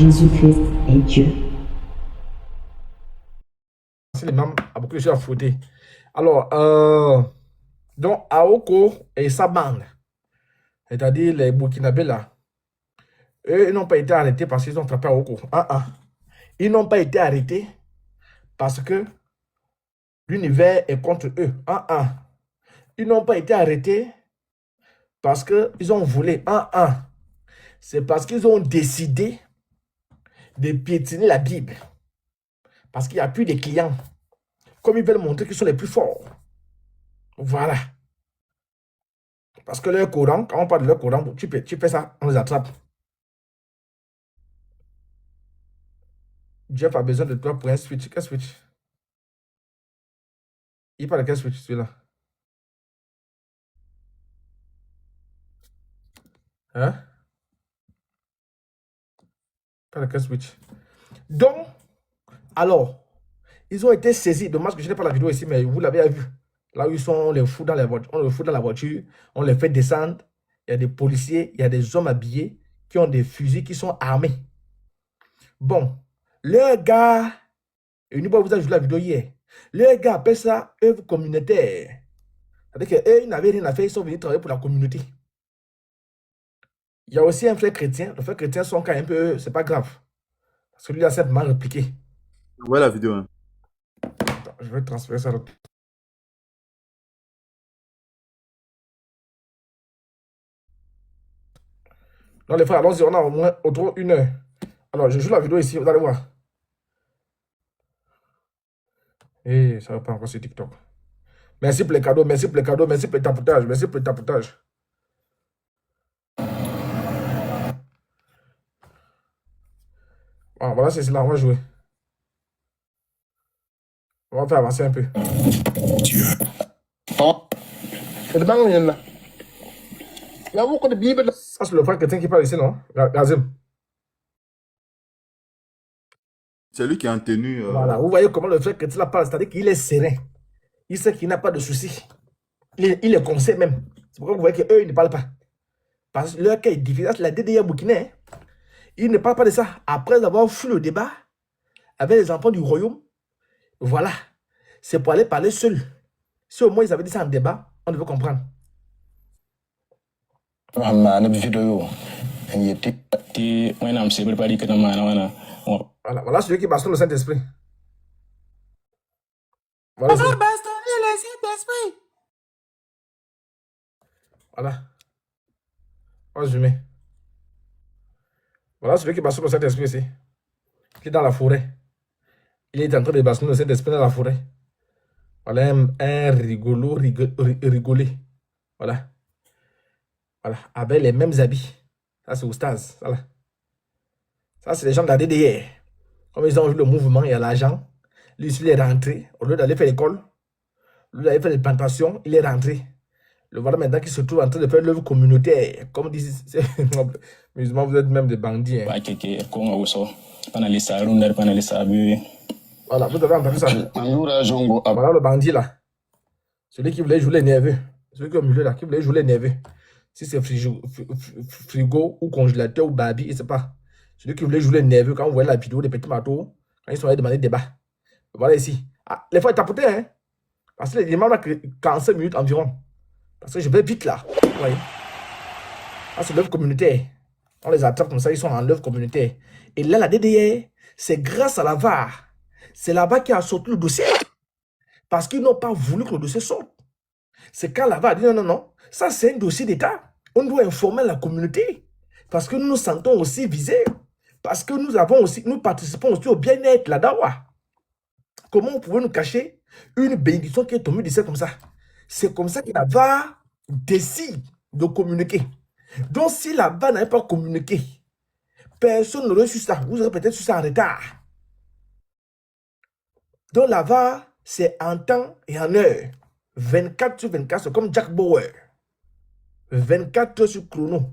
Jésus-Christ est Dieu. C'est l'imam a beaucoup de choses à fouetter. Alors, donc, Aoko et sa bande, c'est-à-dire les Burkinabés là, eux, ils n'ont pas été arrêtés parce qu'ils ont frappé Aoko. Ils n'ont pas été arrêtés parce que l'univers est contre eux. Ils n'ont pas été arrêtés parce qu'ils ont volé. C'est parce qu'ils ont décidé de piétiner la Bible. Parce qu'il n'y a plus de clients. Comme ils veulent montrer qu'ils sont les plus forts. Voilà. Parce que leur Coran, quand on parle de leur Coran, tu fais ça, on les attrape. Jeff a besoin de toi pour un switch. Quel switch? Il parle de quel switch, celui-là? Hein? Il parle de quel switch? Donc, alors, ils ont été saisis. Dommage que je n'ai pas la vidéo ici, mais vous l'avez vu. Là où ils sont, on les fout dans la voiture, on les fait descendre. Il y a des policiers, il y a des hommes habillés qui ont des fusils, qui sont armés. Bon, le gars, et nous vous avez vu la vidéo hier, le gars appelle ça œuvre communautaire. C'est-à-dire qu'eux, ils n'avaient rien à faire, ils sont venus travailler pour la communauté. Il y a aussi un frère chrétien. Le frère chrétien, son cas un peu, c'est pas grave. Parce que lui, il a simplement répliqué. Ouais, la vidéo. Hein. Attends, je vais transférer ça. Non, les frères, allons-y, on a au moins autour d'une heure. Alors, je joue la vidéo ici, vous allez voir. Et ça va pas encore sur TikTok. Merci pour les cadeaux, merci pour les cadeaux, merci pour le tapotage, merci pour le tapotage. Ah, voilà, c'est cela, on va jouer. On va faire avancer un peu. Dieu. C'est le bang, là. Il y a beaucoup de Bible. Ça, c'est le frère chrétien qui parle ici, non? Gazim. C'est lui qui est en tenue. Voilà, vous voyez comment le frère chrétien parle, c'est-à-dire qu'il est serein. Il sait qu'il n'a pas de soucis. Il est conseil même. C'est pourquoi vous voyez qu'eux, ils ne parlent pas. Parce que leur cas est difficile. C'est la DDR burkinais. Ils ne parlent pas de ça. Après avoir fui le débat avec les enfants du royaume, voilà. C'est pour aller parler seul. Si au moins ils avaient dit ça en débat, on devait comprendre. Voilà, voilà celui qui bastonne le Saint-Esprit. Voilà. Voilà. On va zoomer. Voilà celui qui bastonne le Saint-Esprit ici. Qui est dans la forêt. Il est en train de bastonner le Saint-Esprit dans la forêt. Voilà un rigolo, rigolé. Voilà. Voilà. Avec les mêmes habits. Ça, c'est Oustaz. Voilà. Ça, c'est les gens de la DDR. Comme ils ont vu le mouvement, il y a l'argent. Lui, il est rentré. Au lieu d'aller faire l'école, au lieu d'aller faire les plantations, il est rentré. Le voilà maintenant qui se trouve en train de faire l'œuvre communautaire. Comme disent musulmans, vous êtes même des bandits. Hein. Voilà, vous avez entendu ça. Voilà le bandit là. Celui qui voulait jouer les nerveux. Celui qui est au milieu là, qui voulait jouer les nerveux. Si c'est frigo ou congélateur ou baby, je ne sais pas. Celui qui voulait jouer les nerveux, quand vous voyez la vidéo des petits bateaux, quand ils sont allés demander débat. Voilà ici. Ah, les fois, ils tapotaient, hein. Parce que les demandes là, 45 minutes environ. Parce que je vais vite là. Vous voyez. Ah, c'est l'œuvre communautaire. On les attrape comme ça, ils sont en œuvre communautaire. Et là, la DDR, c'est grâce à la VAR. C'est là-bas qui a sorti le dossier. Parce qu'ils n'ont pas voulu que le dossier sorte. C'est quand la VAR a dit non, non, non. Ça, c'est un dossier d'État. On doit informer la communauté. Parce que nous nous sentons aussi visés. Parce que nous participons aussi au bien-être, la dawa. Comment on pouvait nous cacher une bénédiction qui est tombée du ciel comme ça? C'est comme ça que la VAR décide de communiquer. Donc, si la VAR n'avait pas communiqué, personne n'aurait su ça. Vous aurez peut-être su ça en retard. Donc, la VAR, c'est en temps et en heure. 24 sur 24, c'est comme Jack Bauer. 24 heures sur chrono.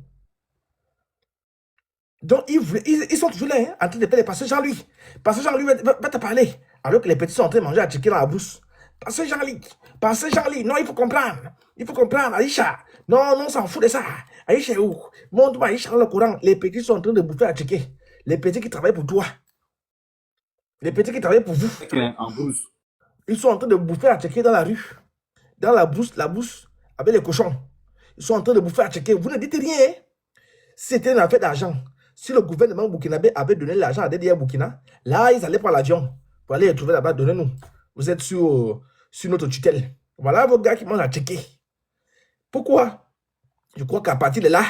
Donc, ils sont toujours là, hein, en train de faire les passer Jean-Louis. Passer Jean-Louis va te parler. Alors que les petits sont en train de manger à checker dans la bouche. Passer Jean-Louis. Non, il faut comprendre. Il faut comprendre, Aïcha. Non, on s'en fout de ça. Aïcha est où? Montre-moi Aïcha dans le courant. Les petits sont en train de bouffer à checker. Les petits qui travaillent pour toi. Les petits qui travaillent pour vous. En blouse. Ils sont en train de bouffer à checker dans la rue. Dans la bourse avec les cochons. Ils sont en train de bouffer à checker. Vous ne dites rien. Hein? C'était une affaire d'argent. Si le gouvernement burkinabé avait donné l'argent à DDR Burkina, là, ils allaient prendre l'avion pour aller les trouver là-bas. Donnez-nous. Vous êtes sur notre tutelle. Voilà vos gars qui mangent à checker. Pourquoi? Je crois qu'à partir de là,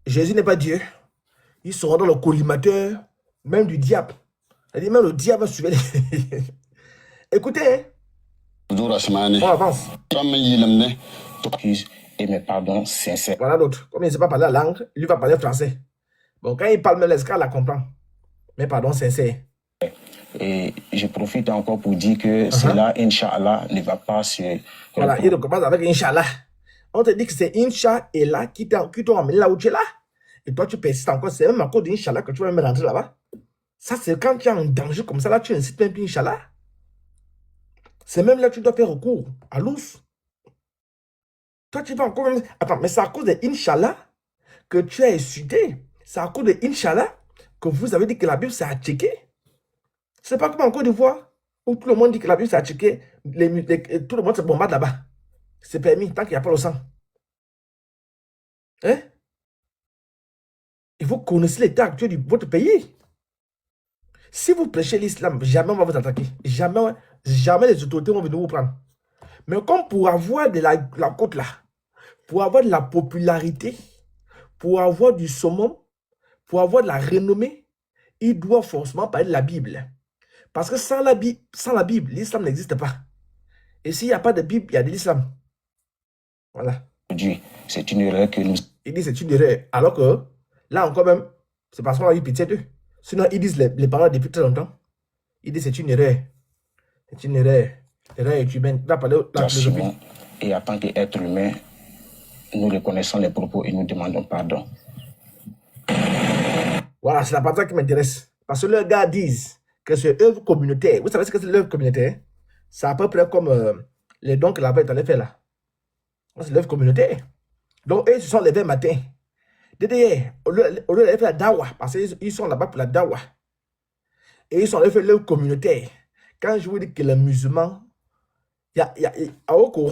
Jésus n'est pas Dieu. Ils seront dans le collimateur, même du diable. C'est-à-dire, même le diable va suivre les... Écoutez, hein? On avance. Et mes pardons sincères. Voilà l'autre. Comme il ne sait pas parler la langue, lui va parler français. Bon, quand il parle même l'escale, la comprend. Mais pardon sincère. Et je profite encore pour dire que cela, Inch'Allah, ne va pas se... Voilà, il recommence avec Inch'Allah. On te dit que c'est Inch'Allah qui t'ont amené là où tu es là. Et toi, tu persistes encore. C'est même à cause d'Inch'Allah que tu vas même rentrer là-bas. Ça, c'est quand tu es en danger comme ça, là, tu incites même plus Inch'Allah. C'est même là que tu dois faire recours à l'ours. Toi, tu vas encore même... Attends, mais c'est à cause de Inch'Allah que tu as insulté. C'est à cause de Inch'Allah que vous avez dit que la Bible, c'est à checker. C'est pas comme en Côte d'Ivoire, où tout le monde dit que la Bible, c'est à checker. Tout le monde se bombarde là-bas. C'est permis, tant qu'il n'y a pas le sang. Hein? Et vous connaissez l'état actuel de votre pays. Si vous prêchez l'islam, jamais on va vous attaquer. Jamais, jamais les autorités vont venir vous prendre. Mais comme pour avoir de la côte là, pour avoir de la popularité, pour avoir du summum, pour avoir de la renommée, il doit forcément parler de la Bible. Parce que sans la Bible, l'islam n'existe pas. Et s'il n'y a pas de Bible, il y a de l'islam. Voilà. C'est une erreur que nous... Il dit c'est une erreur. Alors que là encore même, c'est parce qu'on a eu pitié d'eux. Sinon, ils disent les paroles depuis très longtemps. Il dit c'est une erreur. C'est une erreur. L'erreur est humaine. Il va parler de la philosophie. Et en tant qu'être humain, nous reconnaissons les propos et nous demandons pardon. Voilà, c'est la partie qui m'intéresse. Parce que leurs gars disent que c'est œuvre communautaire. Vous savez ce que c'est l'œuvre communautaire? C'est à peu près comme les dons que la bête allait faire là. C'est l'œuvre communautaire. Donc, eux, ils se sont levés matin. DDR, au lieu d'aller faire la dawa, parce qu'ils sont là-bas pour la dawa. Et ils sont allés faire l'œuvre communautaire. Quand je vous dis que les musulmans, à Oko,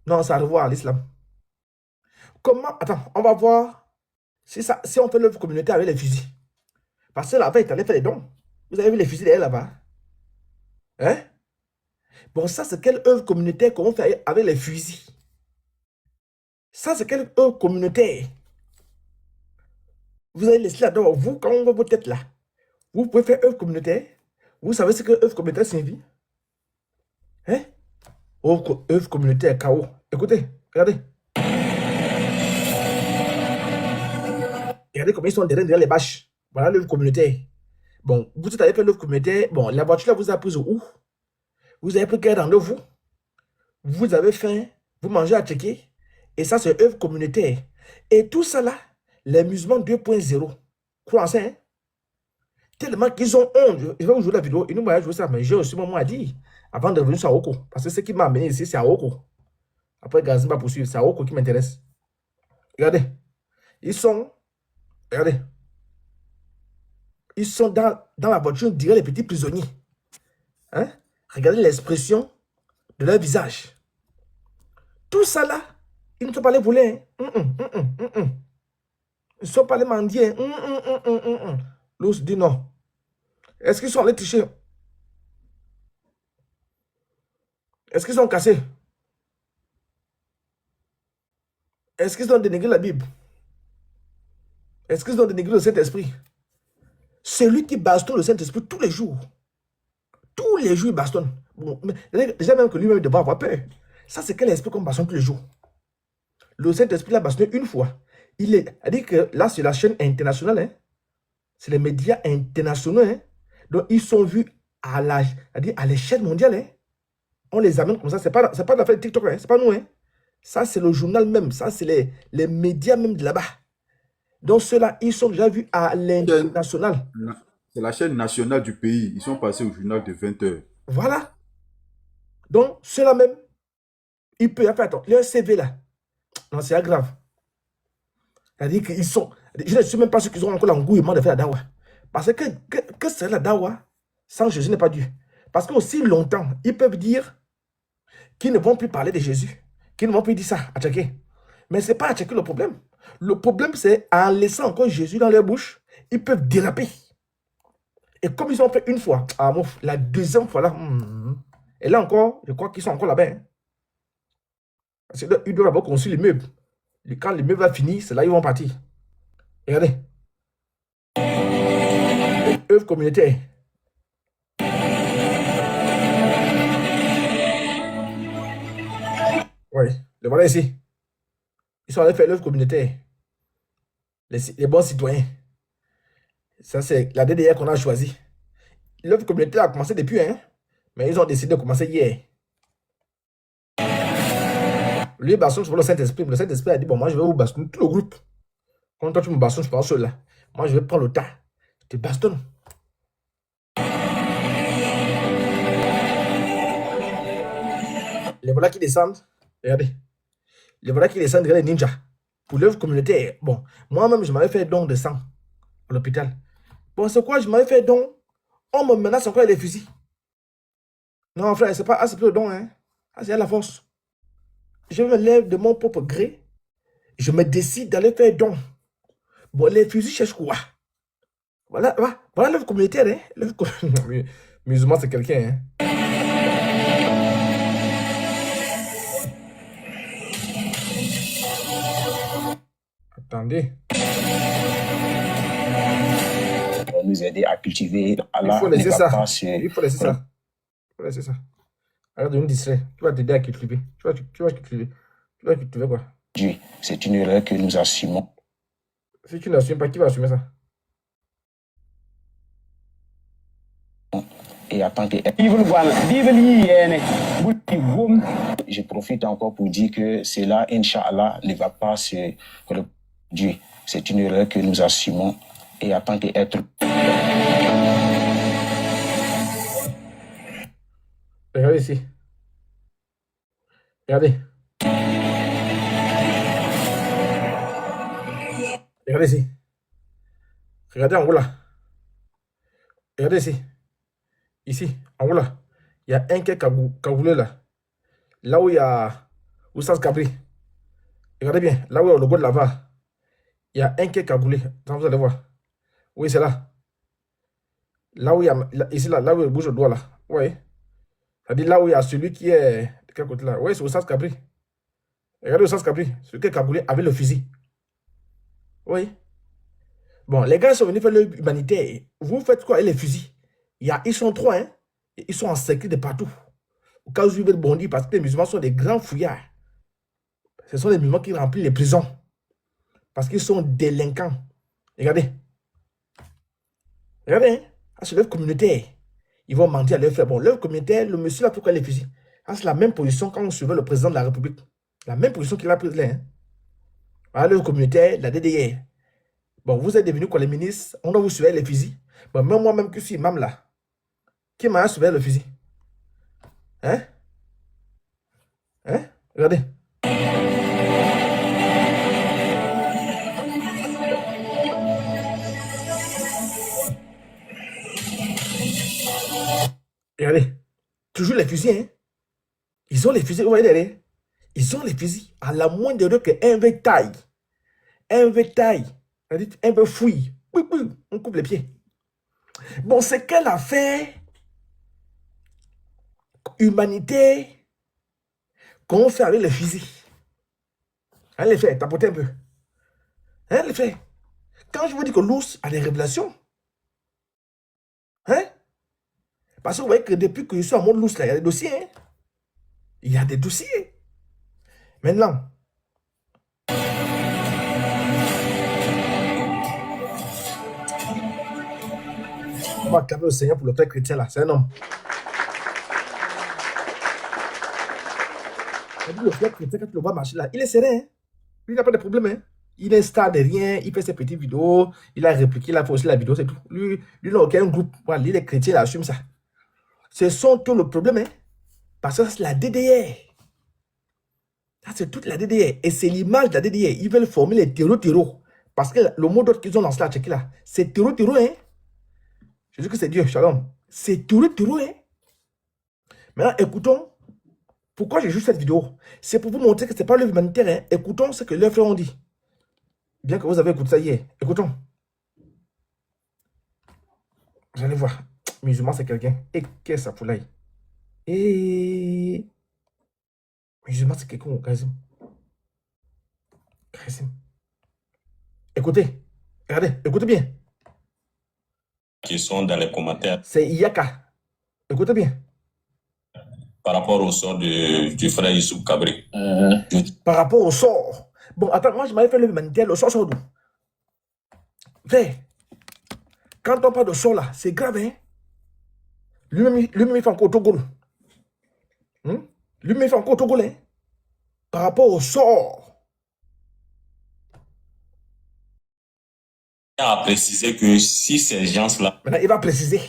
non, ça a à revoir à l'islam. Comment? Attends, on va voir si on fait l'œuvre communautaire avec les fusils. Parce que là-bas, ils allaient faire les dons. Vous avez vu les fusils derrière là-bas? Hein? Bon, ça, c'est quelle œuvre communautaire qu'on fait avec les fusils? Ça, c'est quelle œuvre communautaire? Vous allez laisser là-dedans, vous, quand on voit vos têtes là, vous pouvez faire œuvre communautaire. Vous savez ce que œuvre communautaire signifie? Hein? Œuvre communautaire, KO. Écoutez, regardez. Regardez comment ils sont derrière les bâches. Voilà l'œuvre communautaire. Bon, vous êtes allé faire l'œuvre communautaire. Bon, la voiture là vous a pris où? Vous avez pris quel rendez-vous? Vous avez faim, vous mangez à checker. Et ça, c'est œuvre communautaire. Et tout ça là, les musulmans 2.0. Crois ça, hein? Tellement qu'ils ont honte. Je vais vous jouer la vidéo. Ils nous m'ont joué ça, mais j'ai aussi mon mot à dire avant de revenir sur Aoko. Parce que ce qui m'a amené ici, c'est Aoko. Après, Gazim va poursuivre. C'est Aoko qui m'intéresse. Regardez. Regardez. Ils sont dans la voiture, on dirait les petits prisonniers. Hein? Regardez l'expression de leur visage. Tout ça là, ils ne sont pas les volés. Hein? Ils ne sont pas les mendiers. L'autre dit non. Est-ce qu'ils sont allés tricher? Est-ce qu'ils sont cassés? Est-ce qu'ils ont dénigré la Bible? Est-ce qu'ils ont dénigré le Saint-Esprit? Celui qui bastonne le Saint-Esprit tous les jours. Tous les jours, il bastonne. Bon, déjà même que lui-même devrait avoir peur. Ça, c'est quel esprit qu'on bastonne tous les jours? Le Saint-Esprit l'a bastonné une fois. Il dit que là, c'est la chaîne internationale. Hein? C'est les médias internationaux. Hein? Donc, ils sont vus à l'échelle mondiale. Hein? On les amène comme ça. C'est pas l'affaire de TikTok. Hein? C'est pas nous. Hein? Ça, c'est le journal même. Ça, c'est les médias même de là-bas. Donc, ceux-là, ils sont déjà vus à l'international. C'est la chaîne nationale du pays. Ils sont passés au journal de 20h. Voilà. Donc, ceux-là même, ils peuvent faire attends. Leur CV là. Non, c'est grave. C'est-à-dire qu'ils sont. Je ne suis même pas sûr qu'ils ont encore l'engouement de faire la dawa. Parce que c'est la dawa sans Jésus n'est pas Dieu. Parce qu'aussi longtemps, ils peuvent dire qu'ils ne vont plus parler de Jésus, qu'ils ne vont plus dire ça à Tchaké. Mais ce n'est pas à Tchaké le problème. Le problème, c'est en laissant encore Jésus dans leur bouche, ils peuvent déraper. Et comme ils ont fait une fois, la deuxième fois là, et là encore, je crois qu'ils sont encore là-bas. Hein. Parce qu'ils doivent d'abord construire les meubles. Et quand les meubles vont finir, c'est là qu'ils vont partir. Et regardez. Œuvre communautaire. Oui, le voilà ici. Ils sont allés faire l'œuvre communautaire. Les bons citoyens. Ça, c'est la DDR qu'on a choisi. L'œuvre communautaire a commencé depuis, hein, mais ils ont décidé de commencer hier. Lui, bastonne sur le Saint-Esprit. Le Saint-Esprit a dit, bon, moi, je vais vous bastonner tout le groupe. Quand toi, tu me bastonnes, je pense seul là. Moi, je vais prendre le tas. Je te bastonne. Les voilà qui descendent. Regardez. Les voilà qui descendent, regardez les ninjas. Pour l'œuvre communautaire. Bon, moi-même, je m'avais fait don de sang à l'hôpital. Bon, c'est quoi? Je m'avais fait don. On me menace encore avec les fusils. Non, frère, c'est pas assez plus le don, hein. Ah, c'est à la force. Je me lève de mon propre gré. Je me décide d'aller faire don. Bon, les fusils cherchent quoi? Voilà l'œuvre communautaire, hein. L'œuvre musulman, c'est quelqu'un, hein. Attendez. Nous aider à cultiver Allah. Il faut laisser ça. Passer. Il faut laisser ça. Il faut laisser ça. Arrête de nous distraire. Tu vas t'aider à cultiver. Tu vas cultiver. Tu vas cultiver quoi? Dieu, c'est une erreur que nous assumons. Si tu n'assumes pas, qui va assumer ça? Et attends que... Je profite encore pour dire que cela, Inch'Allah, ne va pas se reproduire. C'est une erreur que nous assumons. Et en tant qu'être... Regardez ici. Regardez. Regardez ici. Regardez en haut là. Regardez ici. Ici, en haut là. Il y a un qui est cagoulé là. Là où il y a Oussas Cabri. Regardez bien. Là où il y a le logo de Laval. Il y a un qui est cagoulé. Vous allez voir. Oui, c'est là. Là où il y a. Ici là. Là où il bouge le doigt là. Oui. C'est-à-dire là où il y a celui qui est. De quel côté là? Oui, c'est Oussas Cabri. Regardez Oussas Cabri. Celui qui est cagoulé avec le fusil. Oui. Bon, les gars sont venus faire l'œuvre humanitaire. Vous faites quoi avec les fusils? Ils sont trois, hein? Ils sont encerclés de partout. Au cas où ils veulent bondir, parce que les musulmans sont des grands fouillards. Ce sont les musulmans qui remplissent les prisons. Parce qu'ils sont délinquants. Regardez. Regardez, hein? Ah, c'est l'œuvre communautaire. Ils vont mentir à leur frère. Bon, l'œuvre communautaire, le monsieur là, pourquoi les fusils? Ah, c'est la même position quand on suivait le président de la République. La même position qu'il a prise là. Hein? Voilà l'œuvre communautaire, la DDR. Bon, vous êtes devenu quoi les ministres? On doit vous suivre les fusils. Bon, même moi-même que je suis imam là. Qui m'a suivi le fusil? Hein? Hein? Regardez. Regardez. Toujours les fusils, hein? Ils ont les fusils, vous voyez derrière? Ils ont les fusils. À la moindre erreur qu'un vétail. Un vétail. Un peu fouille. On coupe les pieds. Bon, c'est quelle affaire humanitaire qu'on fait avec les fusils? Hein, les fait, tapoter un peu. Hein, les fait. Quand je vous dis que l'ours a des révélations, hein? Parce que vous voyez que depuis que je suis en mode l'ours, là, il y a des dossiers. Hein? Il y a des dossiers. Maintenant, on va acclamer le Seigneur pour le père chrétien là, c'est un homme. Le père chrétien, quand tu le vois marcher là, il est serein. Hein? Lui, il n'a pas de problème. Hein? Il est star de rien, il fait ses petites vidéos, il a répliqué, il a fait aussi la vidéo, c'est tout. Lui n'a aucun groupe. Voilà, lui, les chrétiens, il assume ça. Ce sont tout le problème. Hein? Parce que c'est la DDR. Ça, c'est toute la DDR. Et c'est l'image de la DDR. Ils veulent former les terreaux. Parce que le mot d'ordre qu'ils ont lancé là, checker là, c'est terreau, hein. Je dis que c'est Dieu, shalom. C'est terreau, hein. Maintenant, écoutons. Pourquoi j'ai juste cette vidéo? C'est pour vous montrer que ce n'est pas l'œuvre humanitaire, hein. Écoutons ce que leurs frères ont dit. Bien que vous avez écouté ça hier. Écoutons. Vous allez voir. Musulman, c'est quelqu'un. Et qu'est-ce que ça pour là? Et musulman, c'est quelqu'un au Kazim. Écoutez. Regardez. Écoutez bien. Qui sont dans les commentaires. C'est Iyaka. Écoutez bien. Par rapport au sort du frère Youssouf Kabri. Par rapport au sort. Bon, attends, moi, je m'avais fait l'humanitaire. Le sort sort d'où? Frère, quand on parle de sort là, c'est grave, hein? Lui-même, il fait encore Togo. Lui-même, il fait encore Togo, hein? Par rapport au sort. Il a précisé que si ces gens-là. Maintenant, il va préciser.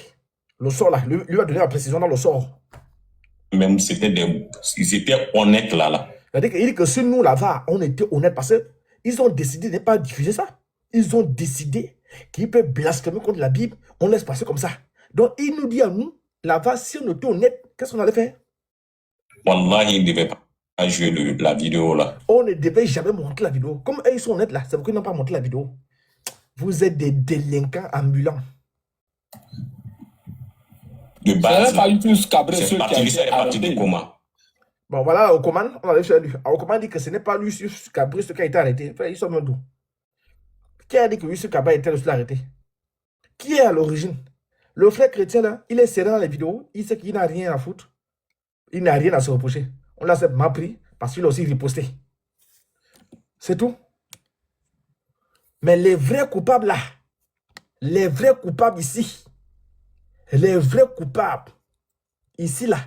Le sort là, lui va donner la précision dans le sort. Même ils étaient honnêtes là. Il dit que si nous là-bas, on était honnêtes parce qu'ils ont décidé de ne pas diffuser ça. Ils ont décidé qu'ils peuvent blasphémer contre la Bible. On laisse passer comme ça. Donc, il nous dit à nous, là-bas, si on était honnête, qu'est-ce qu'on allait faire? Wallah, il ne devait pas jouer la vidéo là. On ne devait jamais montrer la vidéo. Comme eux, ils sont honnêtes là, c'est pourquoi ils n'ont pas montré la vidéo. Vous êtes des délinquants ambulants. De base, c'est parti du coma. Bon, voilà, au commande, on allait chez lui. Au commande dit que ce n'est pas lui, Youssouf Kabri, ce qui a été arrêté. Enfin, ils sont même d'où? Qui a dit que Youssouf Kabri a été arrêté? Qui est à l'origine? Le frère chrétien, là, il est serré dans les vidéos. Il sait qu'il n'a rien à foutre. Il n'a rien à se reprocher. On l'a simplement pris parce qu'il a aussi riposté. C'est tout. Mais les vrais coupables, là, les vrais coupables ici, les vrais coupables ici, là,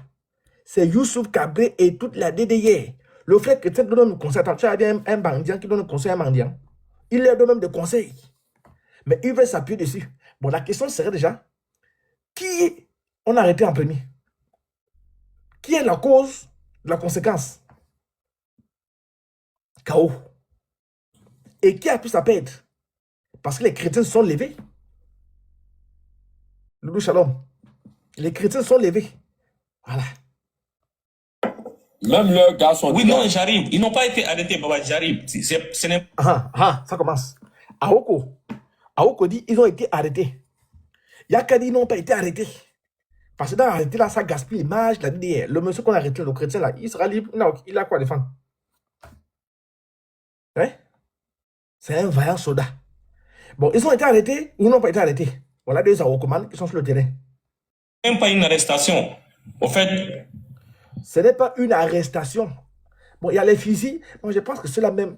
c'est Youssouf Kabri et toute la DDR. Le frère chrétien donne un conseil. Tu as un mendiant qui donne un conseil à un mendiant. Il leur donne même des conseils. Mais il veut s'appuyer dessus. Bon, la question serait déjà, qui on a arrêté en premier? Qui est la cause de la conséquence? Chaos. Et qui a pu sa perdre? Parce que les chrétiens se sont levés. Loulou Shalom. Les chrétiens se sont levés. Voilà. Même leurs gars sont... Oui, non, j'arrive. Ils n'ont pas été arrêtés, Baba, j'arrive. Ça commence. Aoko dit ils ont été arrêtés. Yaka dit ils n'ont pas été arrêtés. Parce que dans l'arrêté là, ça gaspille l'image, la DDR. Le monsieur qu'on a arrêté, le chrétien là, il sera libre. Non, il a quoi à défendre? Hein? C'est un vaillant soldat. Bon, ils ont été arrêtés ou n'ont pas été arrêtés? Voilà deux Aokoman qui sont sur le terrain. Même pas une arrestation. Au fait... Ce n'est pas une arrestation. Bon, il y a les fusils. Bon, je pense que c'est la même.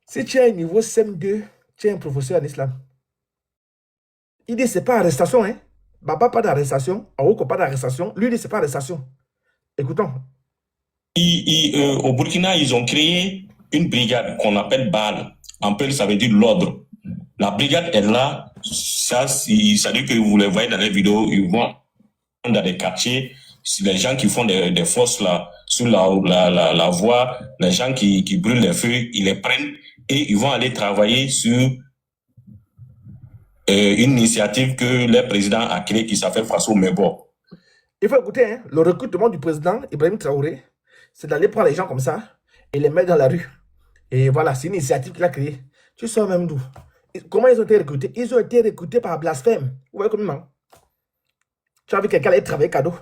Si tu as un niveau CM2, tu es un professeur en islam. Il dit c'est pas arrestation, hein. Baba, pas d'arrestation. Aoko, pas d'arrestation. Lui, il dit c'est pas arrestation. Écoutons. Au Burkina, ils ont créé une brigade qu'on appelle BAL. En peu, ça veut dire l'ordre. La brigade est là. Ça dit que vous les voyez dans les vidéos, ils vont dans des quartiers. Les gens qui font des fosses là, sur la voie, les gens qui brûlent les feux, ils les prennent et ils vont aller travailler sur une initiative que le président a créée qui s'appelle Faso Mebo. Il faut écouter, hein, le recrutement du président Ibrahim Traoré, c'est d'aller prendre les gens comme ça et les mettre dans la rue. Et voilà, c'est une initiative qu'il a créée. Tu sais même d'où? Comment ils ont été recrutés? Ils ont été recrutés par blasphème. Vous voyez comment? Tu as vu quelqu'un aller travailler cadeau?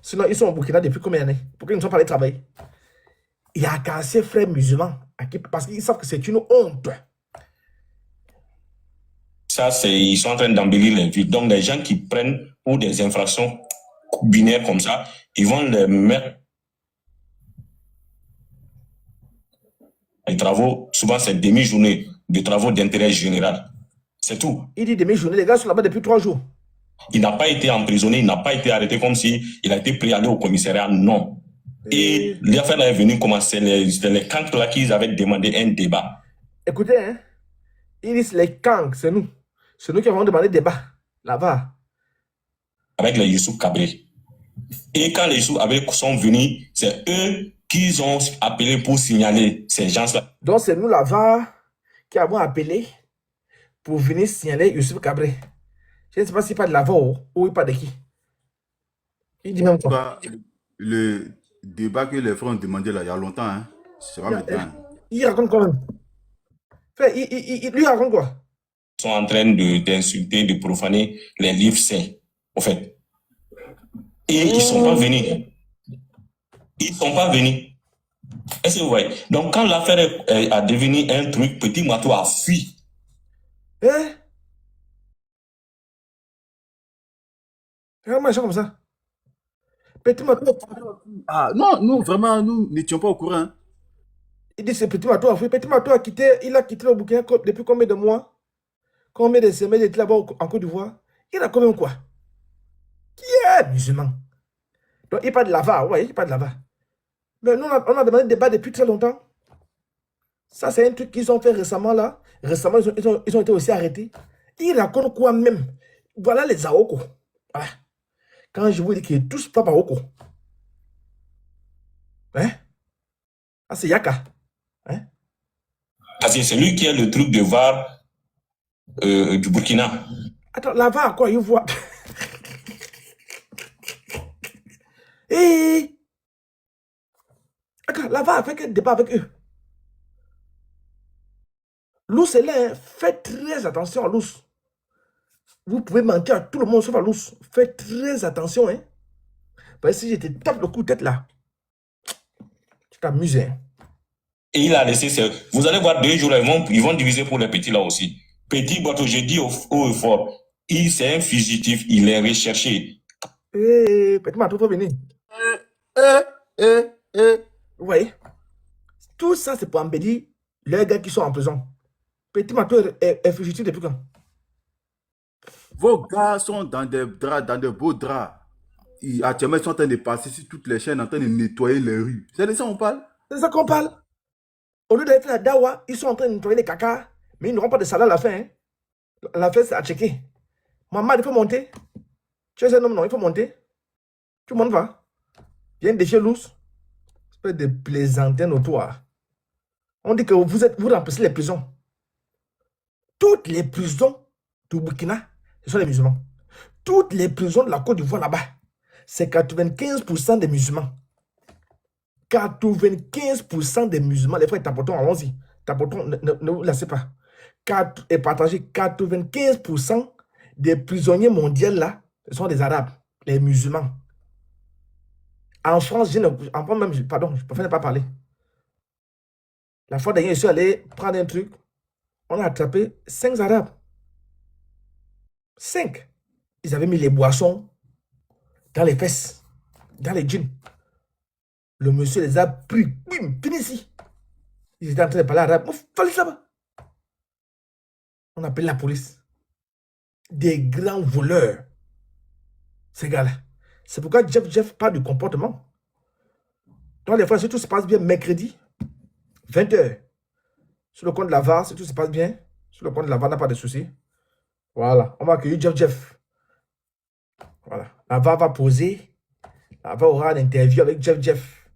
Sinon, ils sont au Burkina depuis combien d'années? Pourquoi ils ne sont pas allés travailler? Il y a qu'à ces frères musulmans, parce qu'ils savent que c'est une honte. Ça, ils sont en train d'embellir les vies. Donc, les gens qui prennent pour des infractions binaires comme ça, ils vont les mettre. Les travaux, souvent, c'est demi-journée de travaux d'intérêt général. C'est tout. Il dit demi-journée, les gars sont là-bas depuis 3 jours. Il n'a pas été emprisonné, il n'a pas été arrêté comme si il a été pris à aller au commissariat, non. Et l'affaire est venue commencer, les Kanks là qu'ils avaient demandé un débat. Écoutez, hein, ils disent les Kanks, c'est nous. C'est nous qui avons demandé débat, là-bas. Avec les Youssouf Kabri. Et quand les Youssouf Kabri sont venus, c'est eux qu'ils ont appelé pour signaler ces gens-là. Donc c'est nous là-bas qui a appelé pour venir signaler Youssouf Cabré. Je ne sais pas s'il parle de l'avant ou il parle de qui. Il dit même quoi? Le débat que les frères ont demandé là, il y a longtemps, hein. C'est pas maintenant. Il raconte quoi même? Frère, lui raconte quoi? Ils sont en train d'insulter, de profaner les livres saints, au fait. Et ils ne sont pas venus. Ils ne sont pas venus. Est-ce que vous voyez? Donc, quand l'affaire a devenu un truc, Petit Matou a fui. Regarde-moi ça comme ça. Petit Matou. Ah, non, nous, vraiment, nous n'étions pas au courant. Hein. Il dit c'est Petit Matou a fui. Petit Matou a quitté, il a quitté le Burkina depuis combien de mois? Combien de semaines il était là-bas en Côte d'Ivoire? Il a combien quoi? Qui est musulman? Donc, il parle de Lava, ouais, il parle de Lava. Mais nous, on a demandé des débats depuis très longtemps. Ça, c'est un truc qu'ils ont fait récemment, là. Récemment, ils ont été aussi arrêtés. Ils racontent quoi même? Voilà les Aoko. Voilà. Quand je vous dis qu'ils tous pas Aoko. Hein? Ah, c'est Yaka. Hein? Parce que c'est lui qui a le truc de VAR du Burkina. Attends, Lava, quoi, il voit. Hé! Attends, Lava a fait quel débat avec eux? Lous est là, hein. Faites très attention à Lous. Vous pouvez mentir à tout le monde sauf à Lous. Faites très attention, hein. Parce que si je te tape le coup de tête là, tu t'amuses, hein. Et il a laissé ses... Vous allez voir 2 jours, ils vont diviser pour les petits là aussi. Petit Boito, je dis haut et fort, c'est un fugitif, il est recherché. Petit Matou, faut venir. Vous voyez? Tout ça, c'est pour embellir les gars qui sont en prison. Petit Matou est fugitif depuis quand? Vos gars sont dans des draps, dans de beaux draps. Actuellement, ils sont en train de passer sur toutes les chaînes, en train de nettoyer les rues. C'est de ça qu'on parle? C'est ça qu'on parle. Au lieu d'aller faire la dawa, ils sont en train de nettoyer les caca, mais ils n'auront pas de salaire à la fin. Hein. La fin, c'est à checker. Maman, il faut monter. Tu es un homme, non, il faut monter. Tout le monde va. Viens défier Lous. Espèce de plaisantin notoire. On dit que vous remplacez les prisons. Toutes les prisons du Burkina, ce sont les musulmans. Toutes les prisons de la Côte d'Ivoire là-bas, c'est 95% des musulmans. 95% des musulmans, les frères, tapotons, allons-y. Tapotons, ne vous laissez pas. Et partagez 95% des prisonniers mondiaux là, ce sont des Arabes, les musulmans. En France, pardon, je préfère ne pas parler. La fois dernière, je suis allé prendre un truc. On a attrapé 5 Arabes. 5. Ils avaient mis les boissons dans les fesses, dans les jeans. Le monsieur les a pris. Bim, venez ici. Ils étaient en train de parler arabe. Fallait ça. On appelle la police. Des grands voleurs. Ces gars-là. C'est pourquoi Jeff parle du comportement. Donc, les fois, si tout se passe bien mercredi, 20h, sur le compte de la VAR, si tout se passe bien, sur le compte de la VAR, n'a pas de souci. Voilà. On va accueillir Jeff. Voilà. La VAR va poser. La VAR aura une interview avec Jeff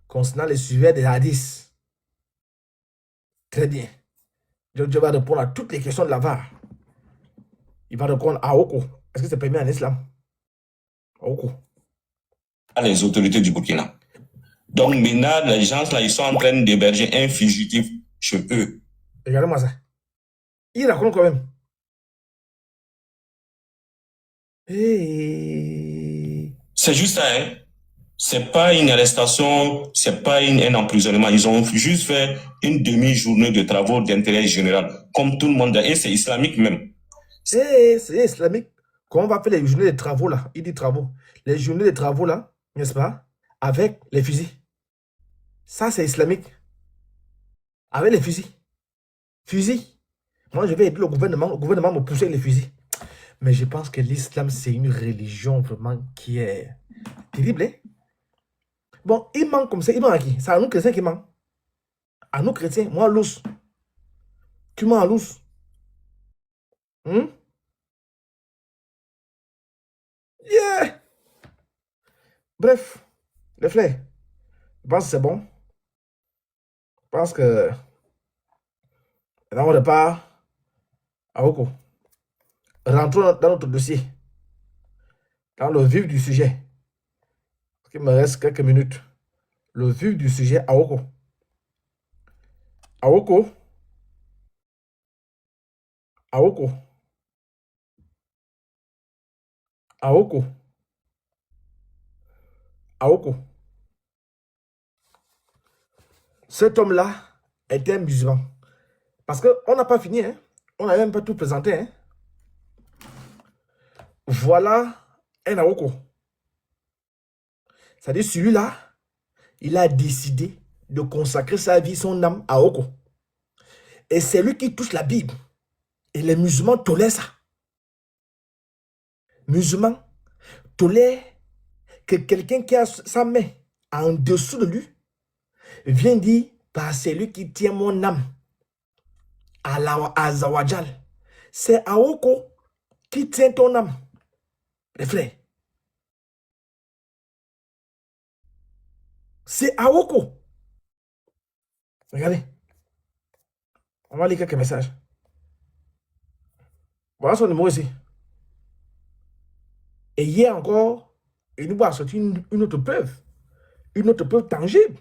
concernant les sujets des hadiths. Très bien. Jeff va répondre à toutes les questions de la VAR. Il va répondre à Oko. Est-ce que c'est permis en islam? Oko. Les autorités du Burkina. Donc maintenant, les gens là, ils sont en train d'héberger un fugitif chez eux. Regardez-moi ça. Il raconte quand même. Hey. C'est juste ça, hein. C'est pas une arrestation, c'est pas un emprisonnement. Ils ont juste fait une demi-journée de travaux d'intérêt général, comme tout le monde. Et c'est islamique même. C'est islamique. Quand on va faire les journées de travaux là, il dit travaux. Les journées de travaux là, n'est-ce pas? Avec les fusils. Ça, c'est islamique. Avec les fusils. Fusils. Moi, je vais aider le gouvernement me pousser avec les fusils. Mais je pense que l'islam, c'est une religion vraiment qui est terrible. Hein? Bon, il manque comme ça. Il manque à qui? C'est à nous chrétiens qui manque. À nous chrétiens. Moi, Lous. Tu mens à Lous. Yeah! Bref, les frères, je pense que c'est bon. Je pense que Maintenant, on repart à Oko. Rentrons dans notre dossier, dans le vif du sujet. Il me reste quelques minutes. Le vif du sujet, Aoko. Aoko. Aoko. Aoko. Aoko. Cet homme-là était un musulman. Parce qu'on n'a pas fini, hein? On n'a même pas tout présenté. Hein? Voilà un Aoko. C'est-à-dire celui-là, il a décidé de consacrer sa vie, son âme à Aoko. Et c'est lui qui touche la Bible. Et les musulmans tolèrent ça. Musulmans tolèrent que quelqu'un qui a sa main en dessous de lui vient dire, bah, c'est lui qui tient mon âme à Zawajal. C'est Aoko qui tient ton âme. Les frères. C'est Aoko. Regardez. On va lire quelques messages. Voilà son numéro ici. Et hier encore, il nous a sorti une autre preuve. Une autre preuve tangible.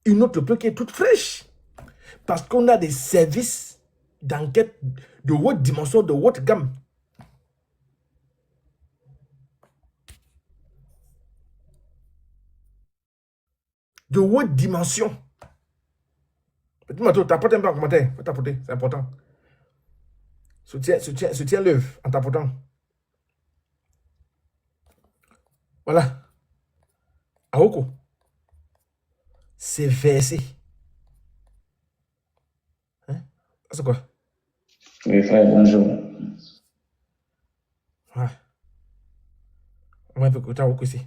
Une autre preuve qui est toute fraîche. Parce qu'on a des services d'enquête de haute dimension, de haute gamme. De haute dimension. Dis-moi, t'apportes un peu en commentaire. Faut t'apporter, c'est important. Soutiens l'œuvre en t'apportant. Voilà. Aoko. C'est versé. Hein? C'est quoi? Oui, frère, bonjour. Ouais. On va un peu écouter Aoko ici.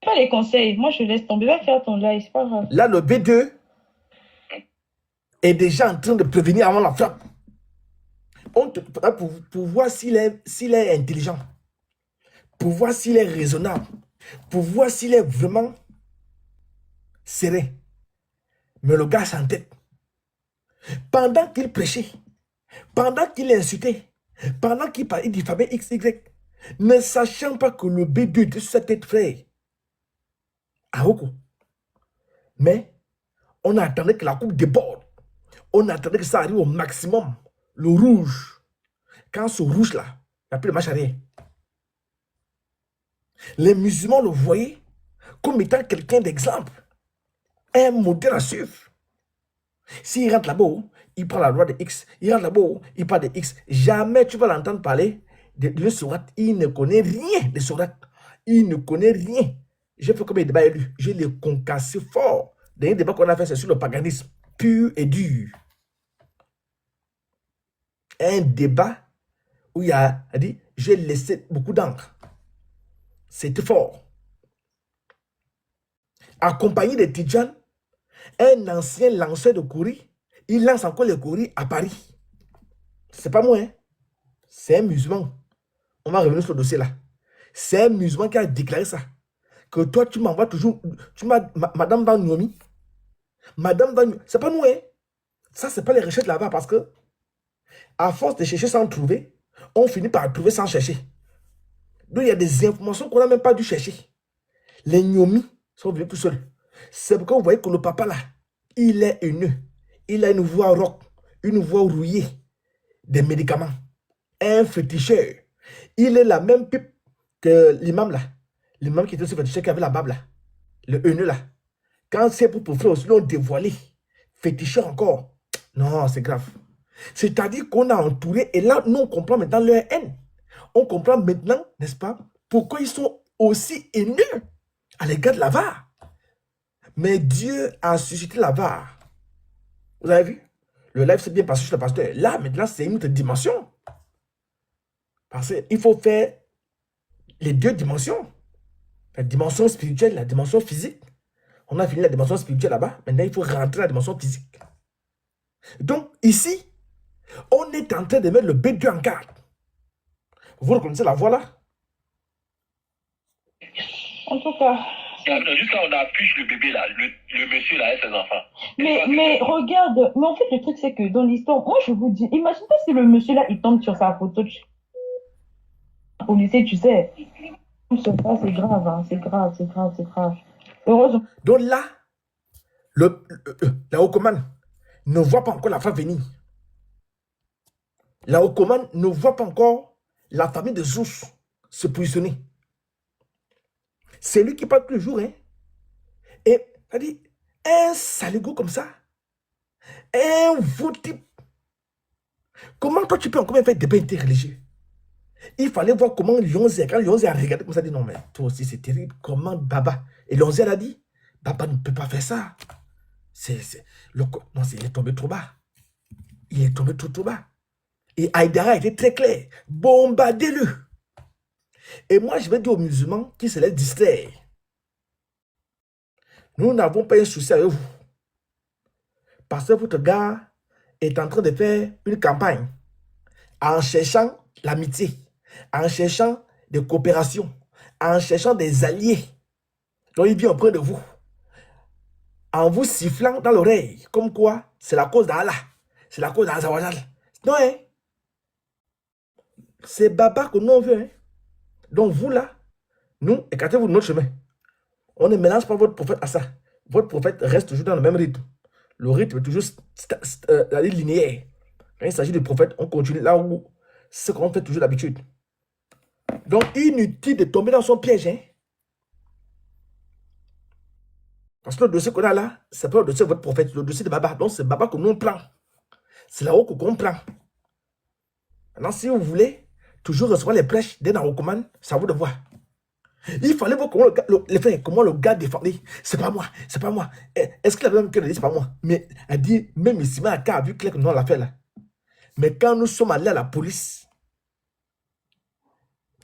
Pas les conseils. Moi, je laisse tomber. Va faire ton live, c'est pas grave. Là, le B2 est déjà en train de prévenir avant la frappe. Pour voir s'il est intelligent. Pour voir s'il est raisonnable. Pour voir s'il est vraiment serré. Mais le gars s'entête. Pendant qu'il prêchait, pendant qu'il insultait, pendant qu'il parlait diffamait XY, ne sachant pas que le B2 était sur sa tête, frère. Aoko. Mais on attendait que la coupe déborde. On attendait que ça arrive au maximum. Le rouge. Quand ce rouge-là, il n'y a plus de marche arrière. Les musulmans le voyaient comme étant quelqu'un d'exemple. Un modèle à suivre. S'il rentre là-bas, il prend la loi de X. Il rentre là-bas, il parle de X. Jamais tu vas l'entendre parler de sourate. Il ne connaît rien de sourate. Il ne connaît rien. J'ai fait comme un débat élu. Je l'ai concassé fort. Dernier débat qu'on a fait, c'est sur le paganisme pur et dur. Un débat où il a dit, j'ai laissé beaucoup d'encre. C'était fort. Accompagné de Tidjan, un ancien lanceur de courrier, il lance encore les courriers à Paris. C'est pas moi, hein? C'est un musulman. On va revenir sur le dossier là. C'est un musulman qui a déclaré ça. Que toi, tu m'envoies toujours. Madame Van-Nomi. Madame Van-Nomi. C'est pas nous, hein? Ça, c'est pas les recherches là-bas parce que, à force de chercher sans trouver, on finit par trouver sans chercher. Donc, il y a des informations qu'on n'a même pas dû chercher. Les Nyomi sont venus tout seuls. C'est pourquoi vous voyez que le papa là, il est haineux. Il a une voix rock, une voix rouillée, des médicaments. Un féticheur. Il est la même pipe que l'imam là. L'imam qui était ce féticheur qui avait la barbe là. Le haineux là. Quand c'est pour frère aussi, l'ont dévoilé. Féticheur encore. Non, c'est grave. C'est-à-dire qu'on a entouré, et là, nous, on comprend maintenant leur haine. On comprend maintenant, n'est-ce pas, pourquoi ils sont aussi haineux à l'égard de la VAR. Mais Dieu a suscité la VAR. Vous avez vu? Le live s'est bien passé sur le pasteur. Là, maintenant, c'est une autre dimension. Parce qu'il faut faire les deux dimensions. La dimension spirituelle, la dimension physique. On a fini la dimension spirituelle là-bas. Maintenant, il faut rentrer dans la dimension physique. Donc, ici, on est en train de mettre le B2 en garde. Vous reconnaissez la voix là? En tout cas, Juste quand on affiche le bébé là, le monsieur là et ses enfants. Mais regarde, mais en fait, le truc, c'est que dans l'histoire, moi, je vous dis, imagine pas si le monsieur là, il tombe sur sa photo au lycée, tu sais. C'est grave, hein, c'est grave, c'est grave, c'est grave. Heureusement. Donc là, la Okoman ne voit pas encore la femme venir. La Okoman ne voit pas encore la famille de Zeus se positionner. C'est lui qui parle tous les jours. Hein. Et, c'est-à-dire, un saligo comme ça, un faux type. Comment toi tu peux encore faire des bains interreligieux? Il fallait voir comment Lionzé, quand Lionzé a regardé comme ça, il dit non, mais toi aussi c'est terrible. Comment Baba? Et Lionzé a dit, Baba ne peut pas faire ça. Non, il est tombé trop bas. Il est tombé trop bas. Et Aïdara a été très clair. Bombardez-le. Et moi, je vais dire aux musulmans qui se laissent distraire. Nous n'avons pas un souci avec vous. Parce que votre gars est en train de faire une campagne en cherchant l'amitié, en cherchant des coopérations, en cherchant des alliés. Donc il vient auprès de vous, en vous sifflant dans l'oreille, comme quoi c'est la cause d'Allah, c'est la cause d'Azawajal. Non, hein? C'est Baba que nous on veut. Hein? Donc vous là, nous, écartez-vous de notre chemin. On ne mélange pas votre prophète à ça. Votre prophète reste toujours dans le même rythme. Le rythme est toujours linéaire. Quand il s'agit de prophète, on continue là où ce qu'on fait toujours d'habitude. Donc, inutile de tomber dans son piège. Hein? Parce que le dossier qu'on a là, c'est pas le dossier de votre prophète, le dossier de Baba. Donc, c'est Baba que nous on prend. C'est là-haut qu'on prend. Maintenant, si vous voulez toujours recevoir les prêches d'un Arokoman, c'est à vous de voir. Il fallait voir comment comment le gars défendait. C'est pas moi, c'est pas moi. Est-ce qu'il avait même dit c'est pas moi? Mais elle dit, même ici, a vu clair que nous on l'a fait là. Mais quand nous sommes allés à la police,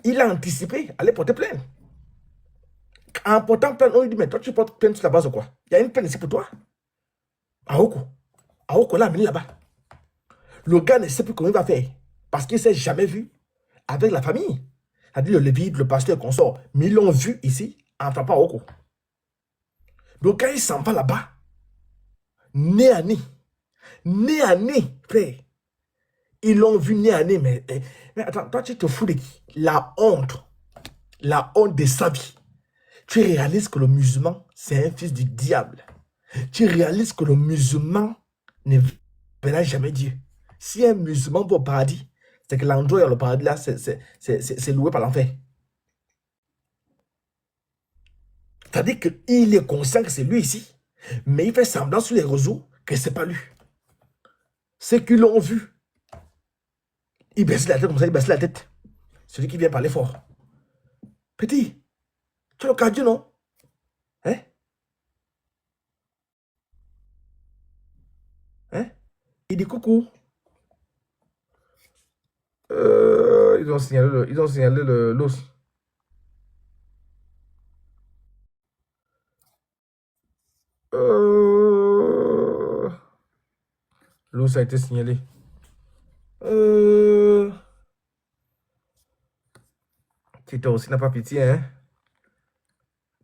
il a anticipé, aller porter plainte. En portant plainte, on lui dit, mais toi tu portes plainte sur la base de quoi? Il y a une plainte ici pour toi. Aoko l'a amené là-bas. Le gars ne sait plus comment il va faire. Parce qu'il ne s'est jamais vu avec la famille. C'est-à-dire le lévite, le pasteur, le consort. Mais ils l'ont vu ici en frappant Aoko. Donc quand il s'en va là-bas, nez à nez, frère. Ils l'ont vu nez à nez, mais attends, toi tu te fous de qui? La honte de sa vie. Tu réalises que le musulman, c'est un fils du diable. Tu réalises que le musulman ne verra jamais Dieu. Si un musulman va au paradis, c'est que l'endroit dans le paradis là, c'est loué par l'enfer. C'est-à-dire qu'il est conscient que c'est lui ici, mais il fait semblant sur les réseaux que ce n'est pas lui. Ceux qui l'ont vu, il baisse la tête comme ça, il baisse la tête. Celui qui vient parler fort. Petit, tu es le cardio, non? Hein? Hein? Il dit coucou. Ils ont signalé l'os. L'os a été signalé. Tito aussi n'a pas pitié, hein?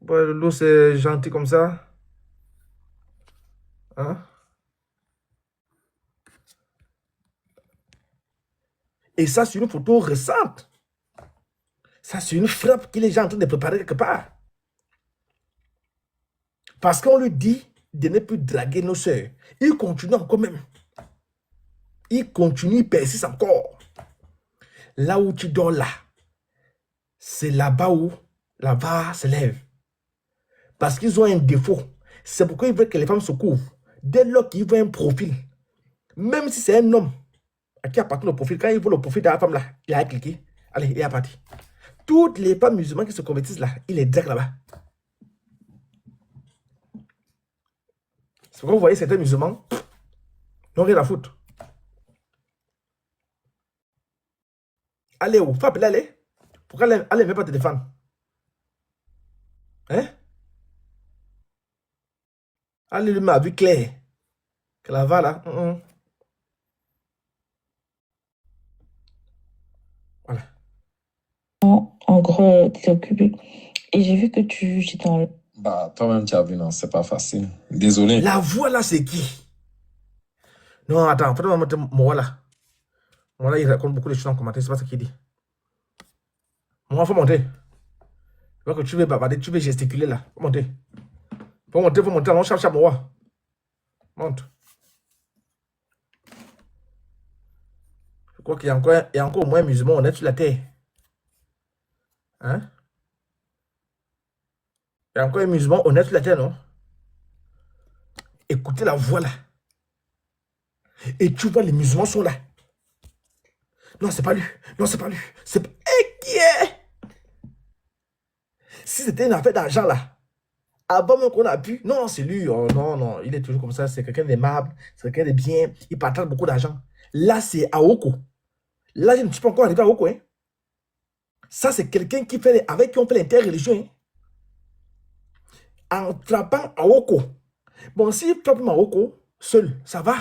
Bon, l'os est gentil comme ça. Hein? Et ça, c'est une photo récente. Ça, c'est une frappe qu'il est déjà en train de préparer quelque part. Parce qu'on lui dit de ne plus draguer nos soeurs. Il continue encore même. Il continue, il persiste encore. Là où tu dors là, c'est là-bas où la barre se lève. Parce qu'ils ont un défaut. C'est pourquoi ils veulent que les femmes se couvrent. Dès lors qu'ils voient un profil, même si c'est un homme à qui appartient le profil, quand il voit le profil de la femme là, il a cliqué. Allez, il est parti. Toutes les femmes musulmanes qui se convertissent là, il les drague là-bas. C'est pourquoi vous voyez certains musulmans n'ont rien à foutre. Allez où? Faut appeler aller. Pourquoi elle ne veut pas te défendre? Hein? Allez lui m'a vu clair. Que la va là. Voilà. En gros, t'es occupé. Et j'ai vu que j'étais en Bah, toi-même, tu as vu, non, c'est pas facile. Désolé. La voix là, c'est qui? Non, attends, faut mettre moi là. Moi là, il raconte beaucoup de choses en commentaire, c'est pas ce qu'il dit. Moi, faut monter. Tu vois que tu veux bavarder, tu veux gesticuler là. Faut monter. Faut monter. On cherche à moi. Monte. Je crois qu'il y a encore au moins un musulman honnête sur la terre. Hein? Il y a encore un musulman honnête sur la terre, non? Écoutez la voix là. Et tu vois, les musulmans sont là. Non, c'est pas lui. Non, c'est pas lui. C'est pas... Et qui est? Si c'était une affaire d'argent là, avant même qu'on a pu... Non, c'est lui. Oh, non, non, il est toujours comme ça. C'est quelqu'un d'aimable. C'est quelqu'un de bien. Il partage beaucoup d'argent. Là, c'est Aoko. Là, je ne suis pas encore arrivé à Aoko. Hein. Ça, c'est quelqu'un qui fait... avec qui on fait l'interreligion. Hein. En frappant Aoko. Bon, s'il frappe Aoko, seul, ça va.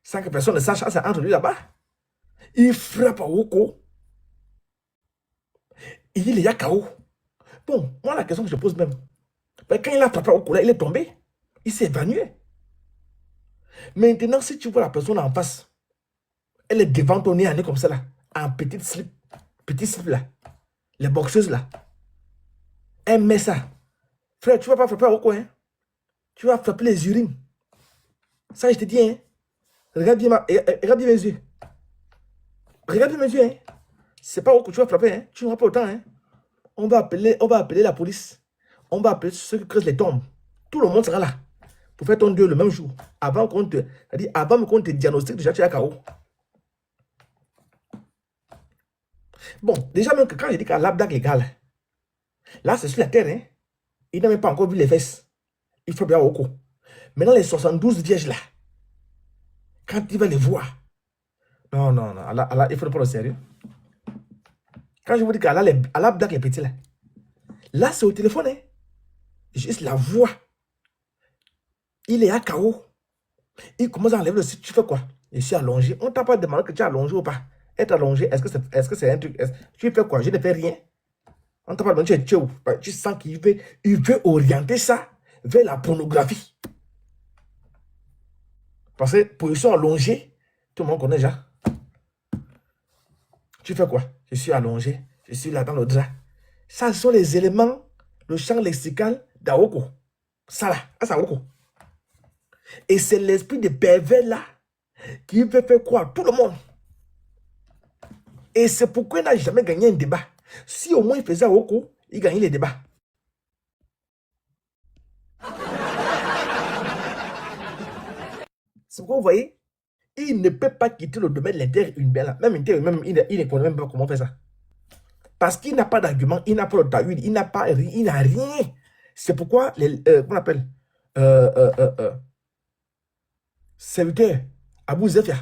Sans que personne ne sache, c'est entre lui là-bas. Il frappe Aoko. Il est à KO. Bon, moi, la question que je pose même, ben, quand il a frappé Aoko, là, il est tombé. Il s'est évanoui. Maintenant, si tu vois la personne en face, elle est devant ton nez, comme ça, là, en petit slip là, les boxeuses là, elle met ça. Frère, tu vas pas frapper Aoko, hein? Tu vas frapper les urines. Ça, je te dis, hein? Regarde bien, regarde bien mes yeux. Regarde bien mes yeux, hein? C'est pas Aoko que tu vas frapper, hein? Tu n'auras pas autant, hein? On va appeler la police. On va appeler ceux qui creusent les tombes. Tout le monde sera là pour faire ton Dieu le même jour. Avant qu'on te diagnostique, déjà tu es à KO. Bon, déjà même que quand je dis qu'à l'abdak légal, là c'est sur la terre, hein? Il n'a même pas encore vu les fesses. Il faut bien Aoko. Maintenant les 72 vierges là, quand il va les voir, non, Allah, il faut le prendre au sérieux. Quand je vous dis qu'à l'abdak les petits là, là c'est au téléphone, hein? Juste la voix. Il est à KO. Il commence à enlever le site. Tu fais quoi? Je suis allongé. On t'a pas demandé que tu es allongé ou pas. Être allongé, est-ce que c'est un truc? Tu fais quoi? Je ne fais rien. On t'a pas demandé, tu es où? Tu sens qu'il veut orienter ça vers la pornographie. Parce que position allongée, tout le monde connaît déjà. Tu fais quoi? Je suis allongé. Je suis là dans le drap. Ça, ce sont les éléments, le champ lexical d'Aoko. Ça là, c'est Aoko. Et c'est l'esprit de pervers là qui veut faire croire tout le monde. Et c'est pourquoi il n'a jamais gagné un débat. Si au moins il faisait Aoko, il gagnait les débats. C'est pourquoi vous voyez, il ne peut pas quitter le domaine de l'inter-urbain là. Même il ne connaît même pas comment faire ça. Parce qu'il n'a pas d'argument, il n'a pas le ta'wil, il n'a rien. C'est pourquoi, qu'on appelle, serviteur, Abou Zefia.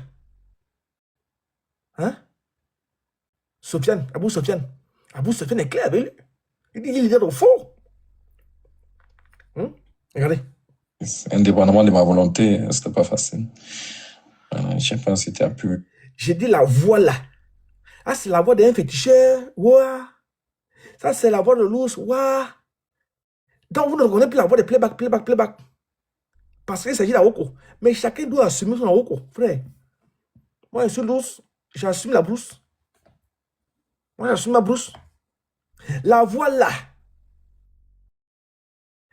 Hein? Sofiane, Abou Sofiane. Abou Sofiane est clair avec lui. Il dit, il est au fond. Regardez. Indépendamment de ma volonté, c'était pas facile. Je sais pas si tu as pu. J'ai dit la voix là. Ah, c'est la voix d'un féticheur. Ouah. Ça, c'est la voix de l'ours. Ouah. Donc, vous ne reconnaissez plus la voix de playback. Parce qu'il s'agit d'Aoko. Mais chacun doit assumer son Aoko, frère. Moi, je suis l'ours. J'assume la brousse. Moi, j'assume ma brousse. La voix là.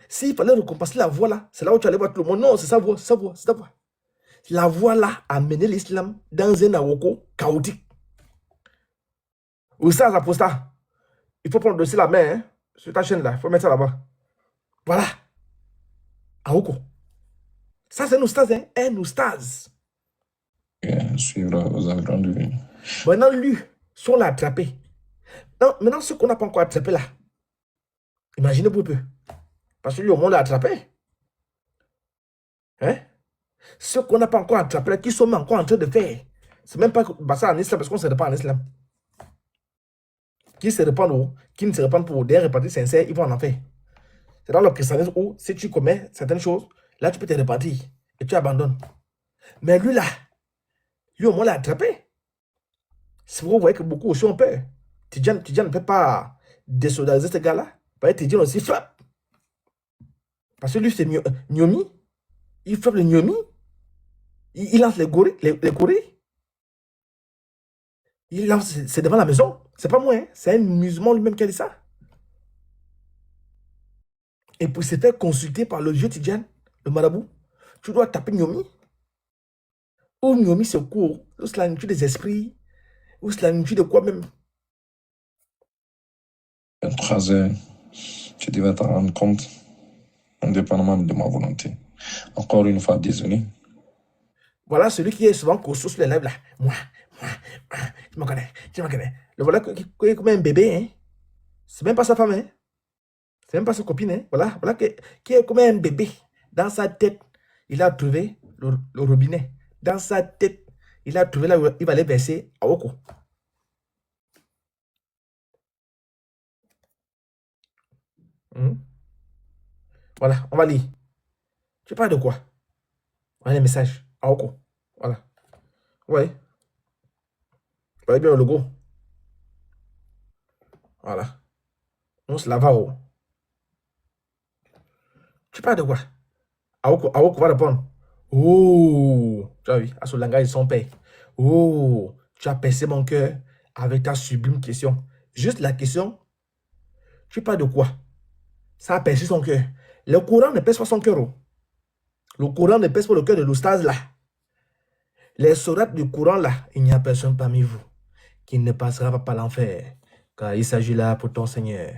S'il fallait récompenser la voix là, c'est là où tu allais voir tout le monde. Non, c'est sa voix, c'est ta voix. La voix là a mené l'islam dans un Aoko chaotique. Ou ça, l'apostat. Il faut prendre le dossier la main, hein, sur ta chaîne là. Il faut mettre ça là-bas. Voilà. Aoko. Ça, c'est un oustaz, hein? Un oustaz. Suivre aux environs de lui. Maintenant, lui, si on l'a attrapé. Non, maintenant, ce qu'on n'a pas encore attrapé là, imaginez-vous un peu. Parce que lui, au moins, l'a attrapé. Hein? Ce qu'on n'a pas encore attrapé là, qui sont encore en train de faire. C'est même pas ça en islam, parce qu'on ne se répand en islam. Qui se répandent ou qui ne se répandent pour des répartis sincères, ils vont en enfer. C'est dans le christianisme où, si tu commets certaines choses, là, tu peux te repentir et tu abandonnes. Mais lui, là, lui, au moins, l'a attrapé. C'est pourquoi vous voyez que beaucoup aussi ont peur. Tidjane ne peut pas désolidariser ce gars-là. Tidjane aussi frappe. Parce que lui, c'est Nyomi. Il frappe le Nyomi. Il lance les gorilles. Les gorilles. Il lance, c'est devant la maison. C'est pas moi, hein. C'est un musulman lui-même qui a dit ça. Et pour se faire consulter par le vieux Tidjane, le marabout, tu dois taper Nyomi. Ou Nyomi se court. Ou c'est la nourriture des esprits. Ou c'est la nourriture de quoi même. 23 heures, tu devais t'en rendre compte, indépendamment de ma volonté. Encore une fois, désolé. Voilà celui qui est souvent costaud sur les lèvres là. Moi, tu me connais, tu me connais. Le voilà qui est comme un bébé, hein. C'est même pas sa femme, hein. C'est même pas sa copine, hein. Voilà qui est comme un bébé. Dans sa tête, il a trouvé le robinet. Dans sa tête, il a trouvé là où il va aller verser à Oko. Voilà, on va lire. Tu parles de quoi? Voilà les messages. À Oko. Voilà. Ouais. Vous voyez bien le logo. Voilà. On se lave à haut. Tu parles de quoi? Aoko va répondre. Oh, tu as vu, à ce langage de son père. Oh, tu as percé mon cœur avec ta sublime question. Juste la question, tu parles de quoi? Ça a percé son cœur. Le Coran ne pèse pas son cœur. Oh. Le Coran ne pèse pas le cœur de l'oustaz là. Les sourates du Coran là, il n'y a personne parmi vous qui ne passera pas par l'enfer. Car il s'agit là pour ton Seigneur.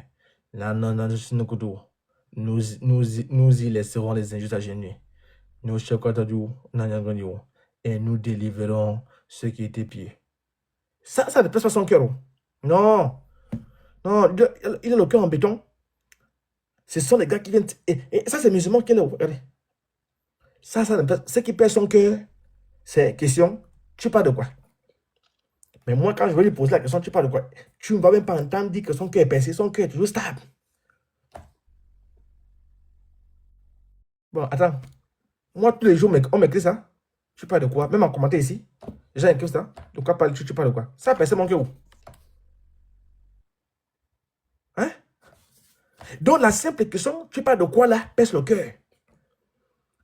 Nous y laisserons les injustes à genoux. Et nous délivérons ceux qui étaient pieds. Ça ne pèse pas son cœur. Non. Non, il a le cœur en béton. Ce sont les gars qui viennent. Et ça, c'est musulman qui est là. Regardez. Ça ne pèse. Ce qui pèse son cœur, c'est question. Tu parles de quoi? Mais moi, quand je vais lui poser la question, tu parles de quoi? Tu ne vas même pas entendre dire que son cœur est percé. Son cœur est toujours stable. Bon, attends. Moi, tous les jours, on m'écrit ça. Tu parles de quoi? Même en commentaire ici. Les gens écrivent ça. De quoi parles-tu? Tu parles de quoi? Ça a percé mon cœur. Hein? Donc, la simple question, tu parles de quoi là? Pèse le cœur.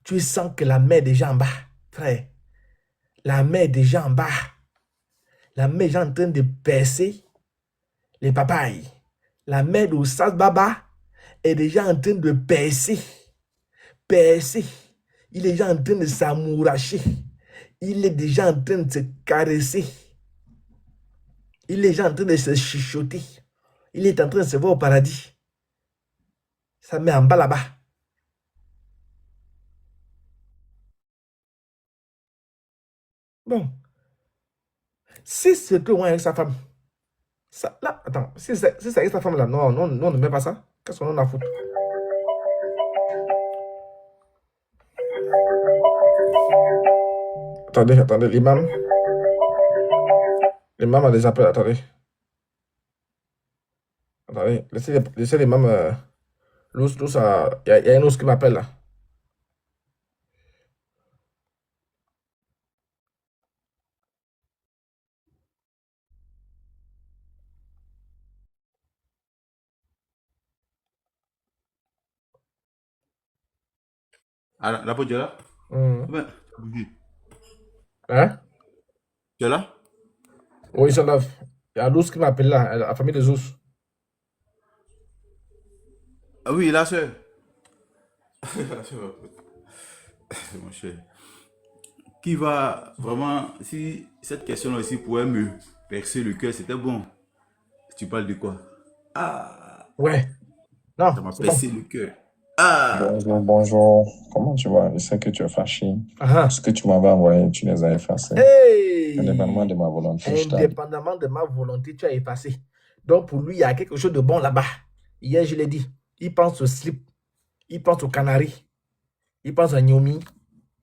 Tu sens que la main est déjà en bas, frère. La main est déjà en bas. La main est déjà en train de percer les papayes. La main de Oustaz Baba est déjà en train de percer. Percer. Il est déjà en train de s'amouracher. Il est déjà en train de se caresser. Il est déjà en train de se chuchoter. Il est en train de se voir au paradis. Ça met en bas là-bas. Bon. Si c'est que moi avec sa femme. Ça, là, attends. Si c'est avec sa femme là, non, on ne met pas ça. Qu'est-ce qu'on en a à foutre? Attendez, l'imam. L'imam a des appels, attendez. Attendez, laissez l'imam. Il y a un autre qui m'appelle là. Ah, la peau, tu es là? Hein? Tu es là? Oui, ils sont là. Il y a l'ours qui m'appelle là, la famille des ours. Ah oui, la soeur. Mon cher. Qui va vraiment, si cette question-là aussi pouvait me percer le cœur, c'était bon. Tu parles de quoi? Ah, Ouais. Non, ça m'a c'est percé bon. le cœur. Ah, Bonjour. Comment tu vas? Je sais que tu es fâché. Ah, Ce que tu m'avais envoyé, tu les as effacés. hey! Indépendamment de ma volonté, je t'ai dit. Indépendamment de ma volonté, tu as effacé. Donc pour lui, il y a quelque chose de bon là-bas. Hier, je l'ai dit. Il pense au slip. Il pense au canari. Il pense à Nyomi.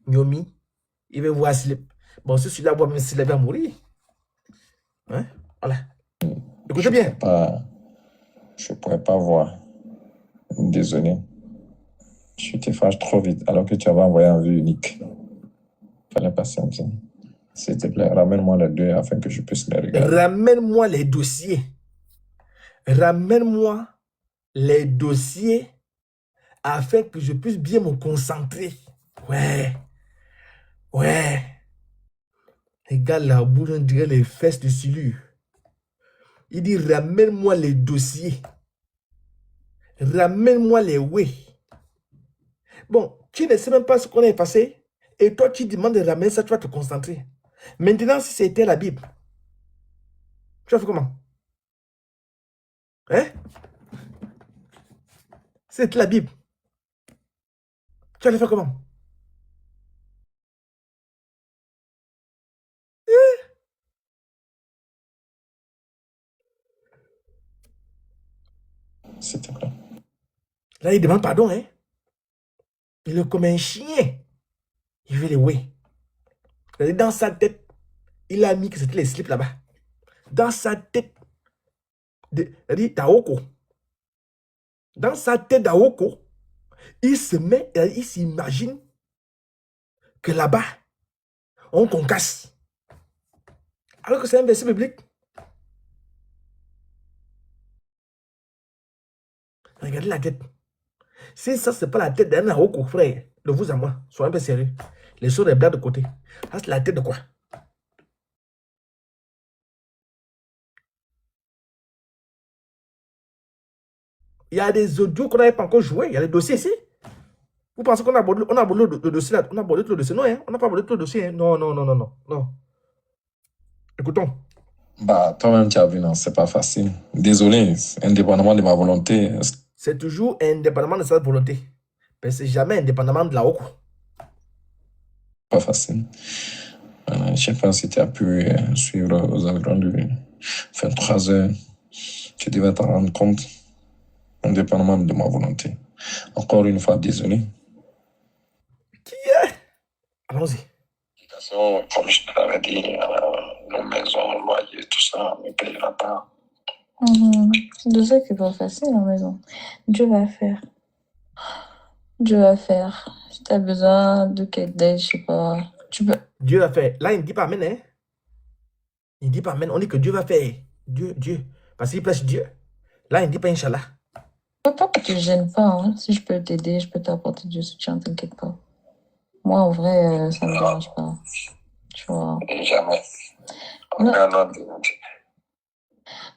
Nyomi. Il veut voir slip. Bon, si celui-là voit même s'il va mourir. Hein? Voilà. Écoutez bien. Je pourrais pas voir. Désolé. Tu te fâches trop vite alors que tu avais envoyé en vue unique. Fallait patienter. S'il te plaît, ramène-moi les deux afin que je puisse les regarder. Ramène-moi les dossiers. Ramène-moi les dossiers afin que je puisse bien me concentrer. Ouais. Les gars, la bouche, on dirait les fesses de Silu. Il dit, ramène-moi les dossiers. Ramène-moi les ouais. Bon, tu ne sais même pas ce qu'on est passé. Et toi, tu demandes de ramener ça, tu vas te concentrer. Maintenant, si c'était la Bible, tu vas faire comment? Hein? C'est la Bible. Tu allais faire comment? S'il te plaît. Là, il demande pardon, hein? Il est comme un chien. Il veut les ouais. Dans sa tête, il a mis que c'était les slips là-bas. Dans sa tête, il dit Daoko. Dans sa tête d'Aoko, il s'imagine que là-bas, on concasse. Alors que c'est un verset biblique. Regardez la tête. Si ça, c'est pas la tête d'un Aoko, frère, de vous à moi, soyez un peu sérieux. Les choses, les blagues de côté. Ça, c'est la tête de quoi? Il y a des audios qu'on n'avait pas encore joués. Il y a des dossiers ici. Vous pensez qu'on a abordé le dossier là? On a abordé tout le dossier. Non, hein? On n'a pas abordé tout le dossier. Hein? Non. Écoutons. Bah, toi-même, tu as vu, non, c'est pas facile. Désolé, indépendamment de ma volonté. C'est toujours indépendamment de sa volonté. Mais c'est jamais indépendamment de la OCO. Pas facile. Je ne sais pas si tu as pu suivre aux environs de 23 heures. Tu devais t'en rendre compte, indépendamment de ma volonté. Encore une fois, désolé. Qui est? Allons-y. Comme je te l'avais dit, nos maisons, loyer, tout ça, on ne payera pas. Je sais que c'est pas facile en maison. Dieu va faire. Dieu va faire. Si tu as besoin de quelque d'aide, je sais pas. Tu peux. Dieu va faire. Là, il ne dit pas amen, hein? Il ne dit pas amen. On dit que Dieu va faire. Dieu. Parce qu'il place Dieu. Là, il ne dit pas Inch'Allah. Pas que tu ne gênes pas. Hein. Si je peux t'aider, je peux t'apporter du soutien, t'inquiète pas. Moi, en vrai, ça ne me dérange pas. Tu vois. Jamais.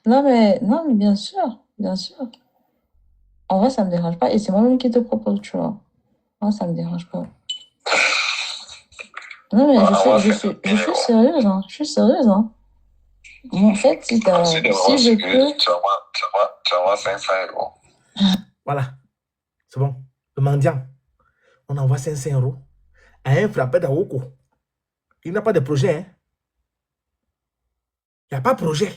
Non, mais bien sûr. En vrai, ça me dérange pas. Et c'est moi-même qui te propose, tu vois. Moi, ça me dérange pas. Non, mais je suis sérieuse, hein. Je suis sérieuse, hein. En fait, si je peux... Tu envoies 500 euros. Voilà. C'est bon. Le mendiant. On envoie 500 euros à un frappé d'Aoko. Il n'a pas de projet, hein. Il n'y a pas de projet.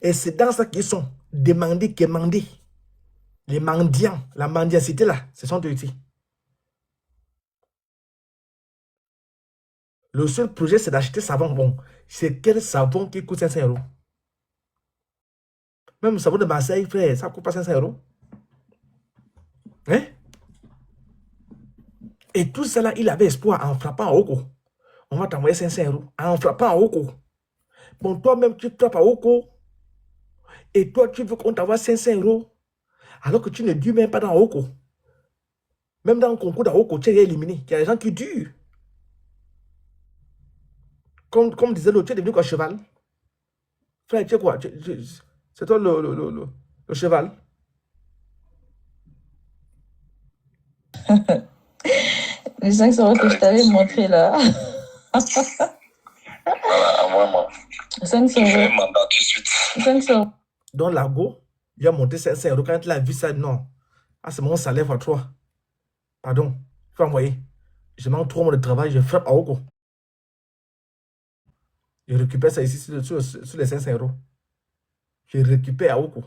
Et c'est dans ça qu'ils sont demandés, quémandés. Les mendiants, la mendiacité là, ce sont eux ici. Le seul projet, c'est d'acheter savon. Bon, c'est quel savon qui coûte 500 euros? Même le savon de Marseille, frère, ça ne coûte pas 500 euros. Hein? Et tout ça là, il avait espoir en frappant à Oko. On va t'envoyer 500 euros. En frappant à Oko. Bon, toi-même, tu frappes à Oko. Et toi, tu veux qu'on t'envoie 500 euros. Alors que tu ne dures même pas dans Oko. Même dans le concours d'Aoko, tu es éliminé. Il y a des gens qui durent. Comme disait l'autre, tu es devenu quoi, cheval? Frère, tu es quoi? C'est toi le cheval? Les 500 euros que je t'avais montré là. Voilà, envoie-moi. 500 Je fais un euros. mandat tout de suite. 500 euros. Donc, Lago, il a monté 500 euros. Quand il a vu ça, non. Ah, c'est mon salaire fois 3. Pardon. Il faut envoyer. Je manque 3 mois de travail, je frappe à Oko. Je récupère ça ici sur les 500 euros. Je récupère à Oko.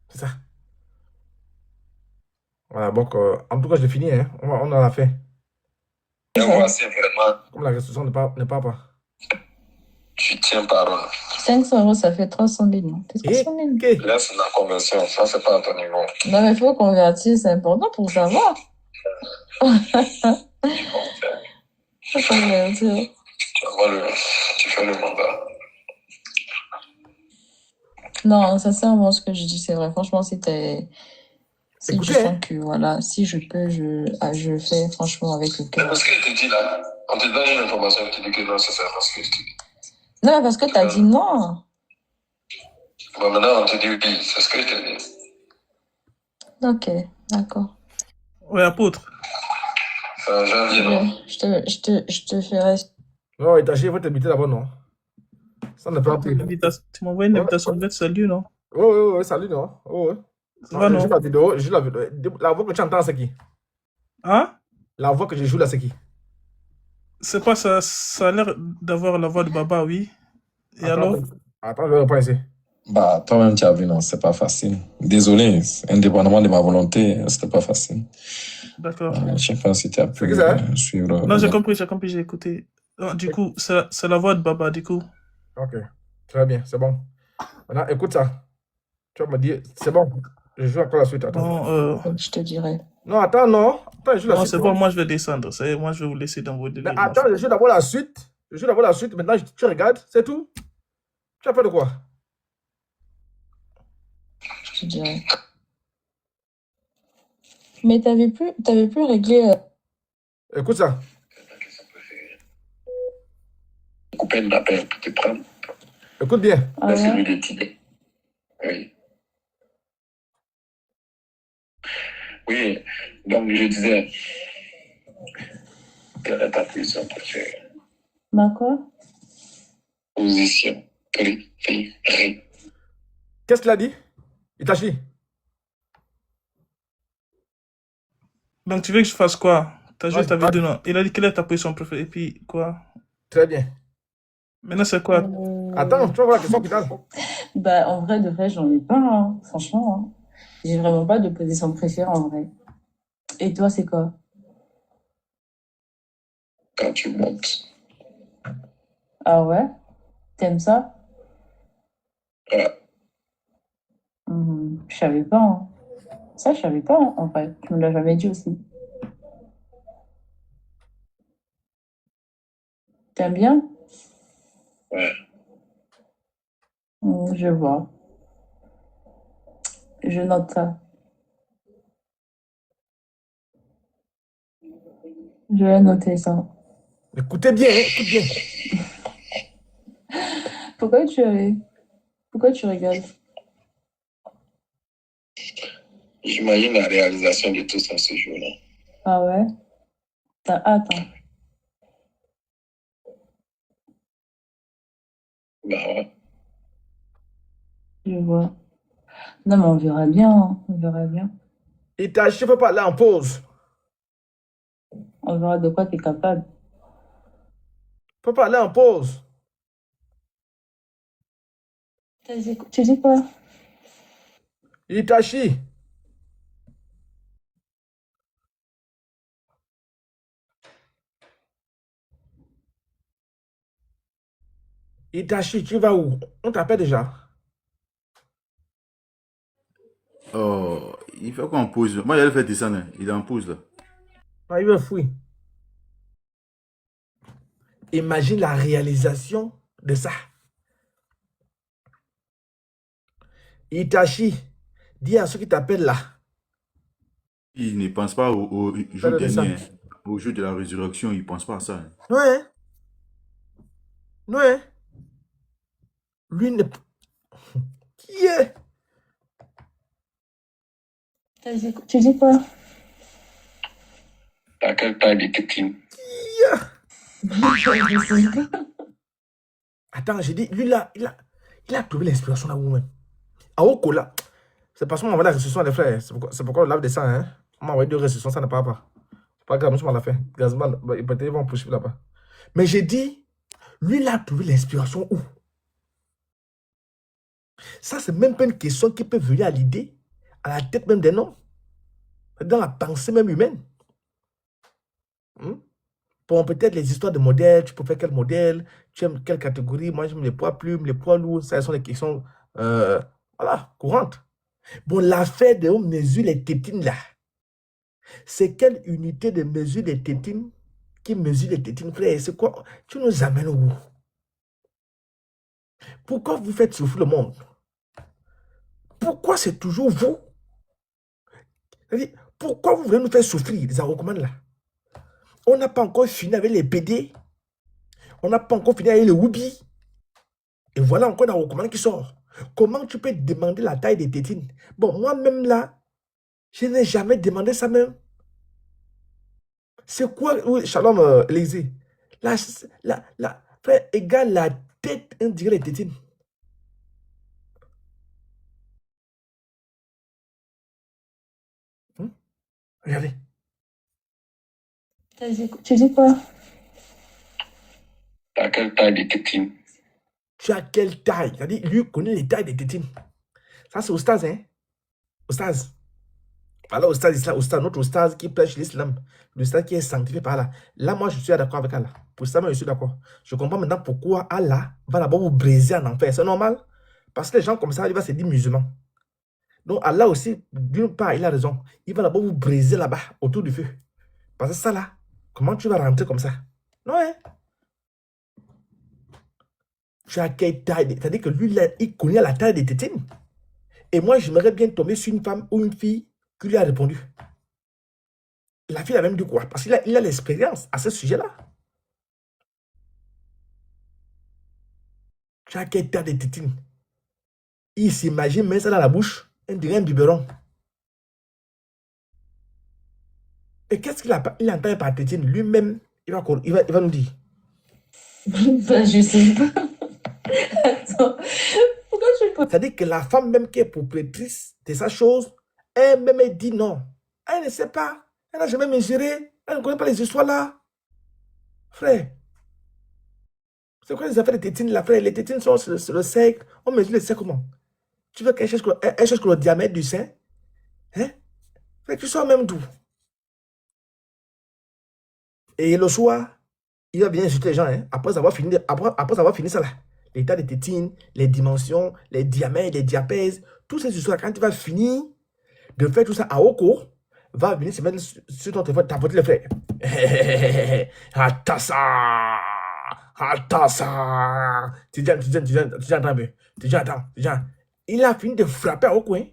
C'est ça. Voilà, donc, en tout cas, j'ai fini. Hein. On en a fait. Et voici vraiment, Comme la restitution ne part pas. tu tiens parole. 500 euros, ça fait 300 000. Non? C'est 300 000. Ok. Laisse la conversion, ça c'est pas à ton niveau. Non, mais il faut convertir, c'est important pour savoir. Faut convertir. Tu fais le mandat. Non, sincèrement, ce que je dis, c'est vrai. Franchement, si t'es... Si tu Écoutez, sens que, voilà, si je peux, je fais franchement avec le Mais cœur. parce qu'elle te dit là, on te donne une information, elle te dit que non, c'est ça, parce que Non, parce que tu as dit non. bon, maintenant on te dit oui, c'est ce que je te dis. Ok, d'accord. Ouais, apôtre. C'est en janvier, non? Je te ferai. non, Itachi, il faut t'inviter là-bas, non? Ça ne peut pas plus. Tu m'envoies une invitation de salut, non? Oh, salut, non? Oh, Ça va, non? J'ai la vidéo, j'ai la vidéo. La voix que tu entends, c'est qui? Hein? La voix que je joue là, c'est qui? C'est pas ça, ça a l'air d'avoir la voix de Baba, oui. Et alors? Attends, je vais reprendre ici. Bah, toi-même, tu as vu, non, c'est pas facile. Désolé, indépendamment de ma volonté, c'était pas facile. D'accord. Je sais pas si tu as pu suivre. Non, j'ai compris, j'ai écouté. Non, du coup, c'est la voix de Baba, du coup. Ok, très bien, c'est bon. Maintenant, écoute ça. Tu vas me dire, c'est bon. Je joue encore la suite. Attends. Non, je te dirai. Non, attends, non. Attends, je joue la non, suite. c'est bon, moi je vais descendre. Moi je vais vous laisser dans vos délires. Mais attends, je joue d'abord la suite. Je joue d'abord la suite. Maintenant, tu regardes, c'est tout. Tu as peur de quoi? Je te dirai. Mais t'avais plus réglé. Écoute ça. Couper l'appel pour te prendre. Écoute bien. Ah C'est lui ouais? décider. Oui. Oui, donc je disais, quelle est ta position préférée? Ma quoi? Position préférée. Qu'est-ce qu'il a dit? Itachi. Donc tu veux que je fasse quoi? T'as juste ta vidéo, non? Il a dit quelle est ta position préférée, et puis quoi? Très bien. Maintenant c'est quoi? Attends, tu vas voir la question finale. Bah, en vrai, de vrai, j'en ai pas, hein. Franchement. Hein. J'ai vraiment pas de position préférée, en vrai. Et toi, c'est quoi? Quand tu montes. Ah ouais? T'aimes ça? Ouais. Je savais pas, hein. Ça, je savais pas, hein, en fait. Tu me l'as jamais dit aussi. T'aimes bien? Ouais. Je vois. Je note ça. Je vais noter ça. Écoutez bien, écoute bien. Pourquoi tu rigoles? J'imagine la réalisation de tout ça ce jour-là. Ah ouais? T'as hâte, hein? Bah ouais. Je vois. Non, mais on verra bien, hein. On verra bien. Itachi, faut pas aller en pause. On verra de quoi tu es capable. Faut pas aller en pause. Tu dis quoi? Itachi. Itachi, tu vas où? On t'appelle déjà. Oh, il faut qu'on pose. Moi, j'allais faire descendre. Hein. Il est en pause là. Non, il veut fouiller. Imagine la réalisation de ça. Itachi, dis à ceux qui t'appellent là. Il ne pense pas au jour Fais-le dernier, descendre. au jour de la résurrection. Il ne pense pas à ça. Hein. Ouais. Ouais. Lui ne... Qui est? Tu dis quoi? T'as quelle taille de tétine? Attends, j'ai dit, lui là, il a trouvé l'inspiration là où même. À Okola. C'est parce qu'on m'a envoyé la restitution des frères. C'est pourquoi on lave des sangs. Hein? On m'a envoyé 2 restitutions, ça ne part pas. C'est pas grave, monsieur m'a l'a fait. Gazman, peut-être ils vont poursuivre là-bas. Mais j'ai dit, lui il a trouvé l'inspiration où? Ça, c'est même pas une question qui peut venir à l'idée, à la tête même des noms, dans la pensée même humaine. Bon, peut-être les histoires de modèles, tu peux faire quel modèle, tu aimes quelle catégorie, moi j'aime les poids plumes, les poids lourds, ça sont des questions voilà, courantes. Bon, l'affaire de on mesure les tétines là, c'est quelle unité de mesure des tétines qui mesure les tétines, frère? C'est quoi? Tu nous amènes où? Pourquoi vous faites souffrir le monde? Pourquoi c'est toujours vous C'est-à-dire, pourquoi vous voulez nous faire souffrir, les arocomans là? On n'a pas encore fini avec les PD. On n'a pas encore fini avec les Woubi. Et voilà encore un arocomman qui sort. Comment tu peux demander la taille des tétines? Bon, moi-même là, je n'ai jamais demandé ça même. C'est quoi, oui, Shalom, Élysée? Frère, égale la tête, on dirait les tétines. Regardez. Tu dis quoi? T'as quelle taille de tétine? Tu as quelle taille? C'est-à-dire, lui connaît les tailles des tétines. Ça, c'est Oustaz, hein? Oustaz. Voilà, Oustaz Islam, Oustaz, notre Oustaz qui prêche l'islam. L'Oustaz qui est sanctifié par Allah. Là, moi, je suis d'accord avec Allah. Pour ça, moi, je suis d'accord. Je comprends maintenant pourquoi Allah va d'abord vous briser en enfer. C'est normal. Parce que les gens comme ça, ils vont se dire musulmans. Donc, Allah aussi, d'une part, il a raison. Il va d'abord vous briser là-bas, autour du feu. Parce que ça, là, comment tu vas rentrer comme ça? Non, hein? Tu as quelle taille? C'est-à-dire que lui, là, il connaît la taille des tétines. Et moi, j'aimerais bien tomber sur une femme ou une fille qui lui a répondu. La fille a même dit quoi? Parce qu'il a l'expérience à ce sujet-là. Tu as quelle taille des tétines? Il s'imagine mettre ça dans la bouche, on dirait un biberon. Et qu'est-ce qu'il entend par tétine? Lui-même, il va nous dire. Ben, je sais pas. Attends, pourquoi tu peux... C'est-à-dire que la femme même qui est propriétrice de sa chose, elle-même elle dit non. Elle ne sait pas. Elle n'a jamais mesuré. Elle ne connaît pas les histoires là. Frère, c'est quoi les affaires de tétines là, frère? Les tétines sont sur le sec. On mesure le sec comment? Tu veux qu'elle cherche le diamètre du sein? Hein? Frère, tu sors même d'où? Et le soir, il va bien insulter les gens, hein, après avoir fini ça là. L'état des tétines, les dimensions, les diamètres, les diapèses, tous ces histoires, quand tu vas finir de faire tout ça à Oko, va venir se mettre sur ton téléphone, tapoter le frère. Attends ça. Tu attends. Il a fini de frapper à Oko, hein.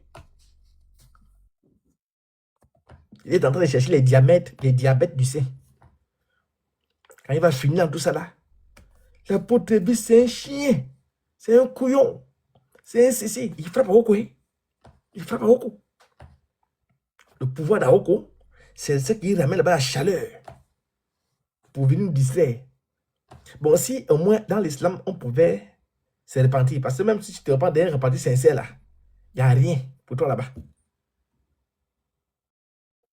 Il est en train de chercher les diamètres, les diabètes du sein. Quand il va finir dans tout ça là, la potébie, c'est un chien. C'est un couillon. C'est un ceci. Il frappe à Oko, hein. Il frappe à Oko. Le pouvoir d'Aoko, c'est ce qui ramène là-bas la chaleur pour venir nous distraire. Bon, si au moins dans l'islam, on pouvait se repentir, parce que même si tu te repens d'un repentir sincère là, il n'y a rien pour toi là-bas.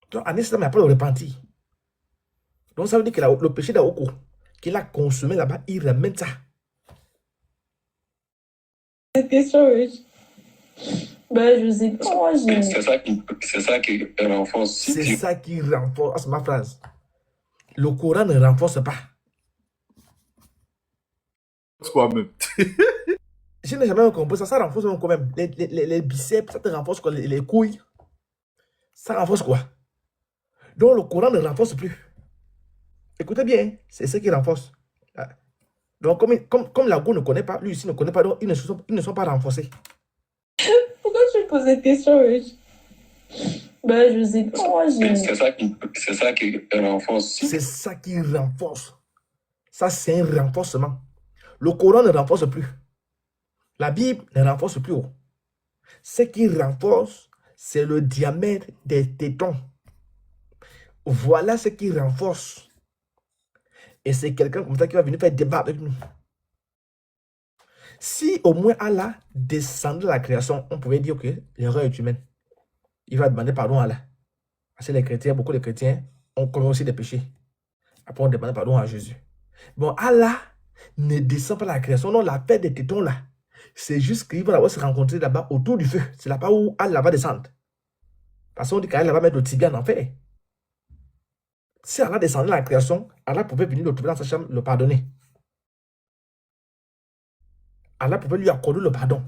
Donc en islam, il n'y a pas de repentir. Donc ça veut dire que le péché d'Aoko qu'il a consommé là-bas, il ramène ça. Cette question, oui. Ben, je sais pas, moi, j'ai... C'est ça qui renforce. C'est ça qui renforce. C'est ma phrase. Le Coran ne renforce pas. C'est quoi même? Je n'ai jamais compris ça. Ça renforce quand même. Les biceps, ça te renforce quoi? Les couilles. Ça renforce quoi? Donc le Coran ne renforce plus. Écoutez bien, c'est ce qui renforce. Donc comme la Go ne connaît pas, lui ici ne connaît pas, donc ils ne sont pas renforcés. Pourquoi tu poses cette question, oui? Ben, je sais pas, moi, j'ai... C'est ça qui renforce. C'est ça qui renforce. Ça, c'est un renforcement. Le Coran ne renforce plus. La Bible ne renforce plus. Ce qui renforce, c'est le diamètre des tétons. Voilà ce qui renforce. Et c'est quelqu'un comme ça qui va venir faire débat avec nous. Si au moins Allah descendait de la création, on pouvait dire que l'erreur est humaine. Il va demander pardon à Allah. Parce que les chrétiens, beaucoup de chrétiens ont commis aussi des péchés. Après, on demande pardon à Jésus. Bon, Allah ne descend pas de la création. Non, la paix des tétons là, c'est juste qu'ils vont d'abord se rencontrer là-bas autour du feu. C'est là-bas où Allah va descendre. Parce qu'on dit qu'Allah va mettre le tibia en enfer. Si Allah descendait de la création, Allah pouvait venir le trouver dans sa chambre, le pardonner. Allah pouvait lui accorder le pardon.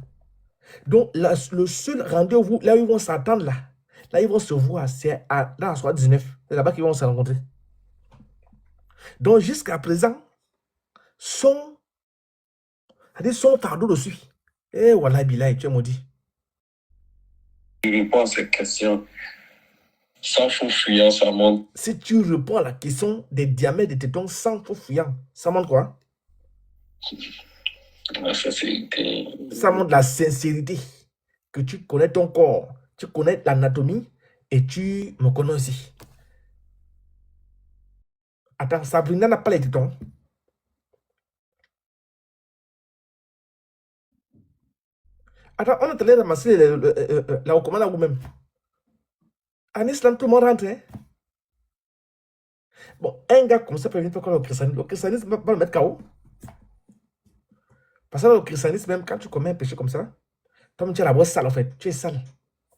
Donc, le seul rendez-vous, là où ils vont s'attendre, là ils vont se voir, c'est dans la soirée 19. C'est là-bas qu'ils vont se rencontrer. Donc, jusqu'à présent, son fardeau dessus. Eh, voilà, Bilal, tu es maudit. Je réponds à cette question. Sans faux fuyant, ça montre. Si tu réponds à la question des diamètres de tétons sans faux fuyant, ça montre quoi? La sincérité. Ça montre la sincérité. Que tu connais ton corps, tu connais l'anatomie et tu me connais aussi. Attends, Sabrina n'a pas les tétons. Attends, on est allé ramasser la recommande à vous-même. En islam, tout le monde rentre. Hein? Bon, un gars comme ça peut venir faire le christianisme. Le christianisme va le mettre KO. Parce que le christianisme, même quand tu commets un péché comme ça, toi, tu es la voix sale en fait. Tu es sale.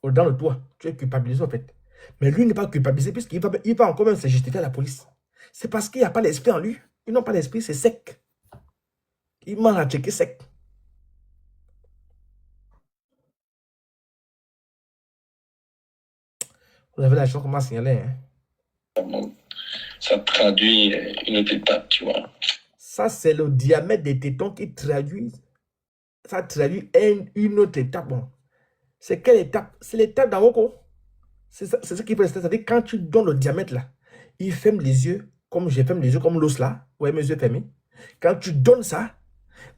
Dans le toit, tu es culpabilisé en fait. Mais lui n'est pas culpabilisé puisqu'il va encore même se justifier à la police. C'est parce qu'il n'y a pas l'esprit en lui. Ils n'ont pas l'esprit, c'est sec. Il mange à checker sec. Vous avez la chance comment signaler. Hein? Ça traduit une autre étape, tu vois. Ça, c'est le diamètre des tétons qui traduit. Ça traduit une autre étape. Bon. C'est quelle étape? C'est l'étape d'Awoko. C'est ce qui peut rester. C'est-à-dire quand tu donnes le diamètre là, il ferme les yeux, comme je ferme les yeux, comme l'os là. Ouais, mes yeux fermés. Quand tu donnes ça,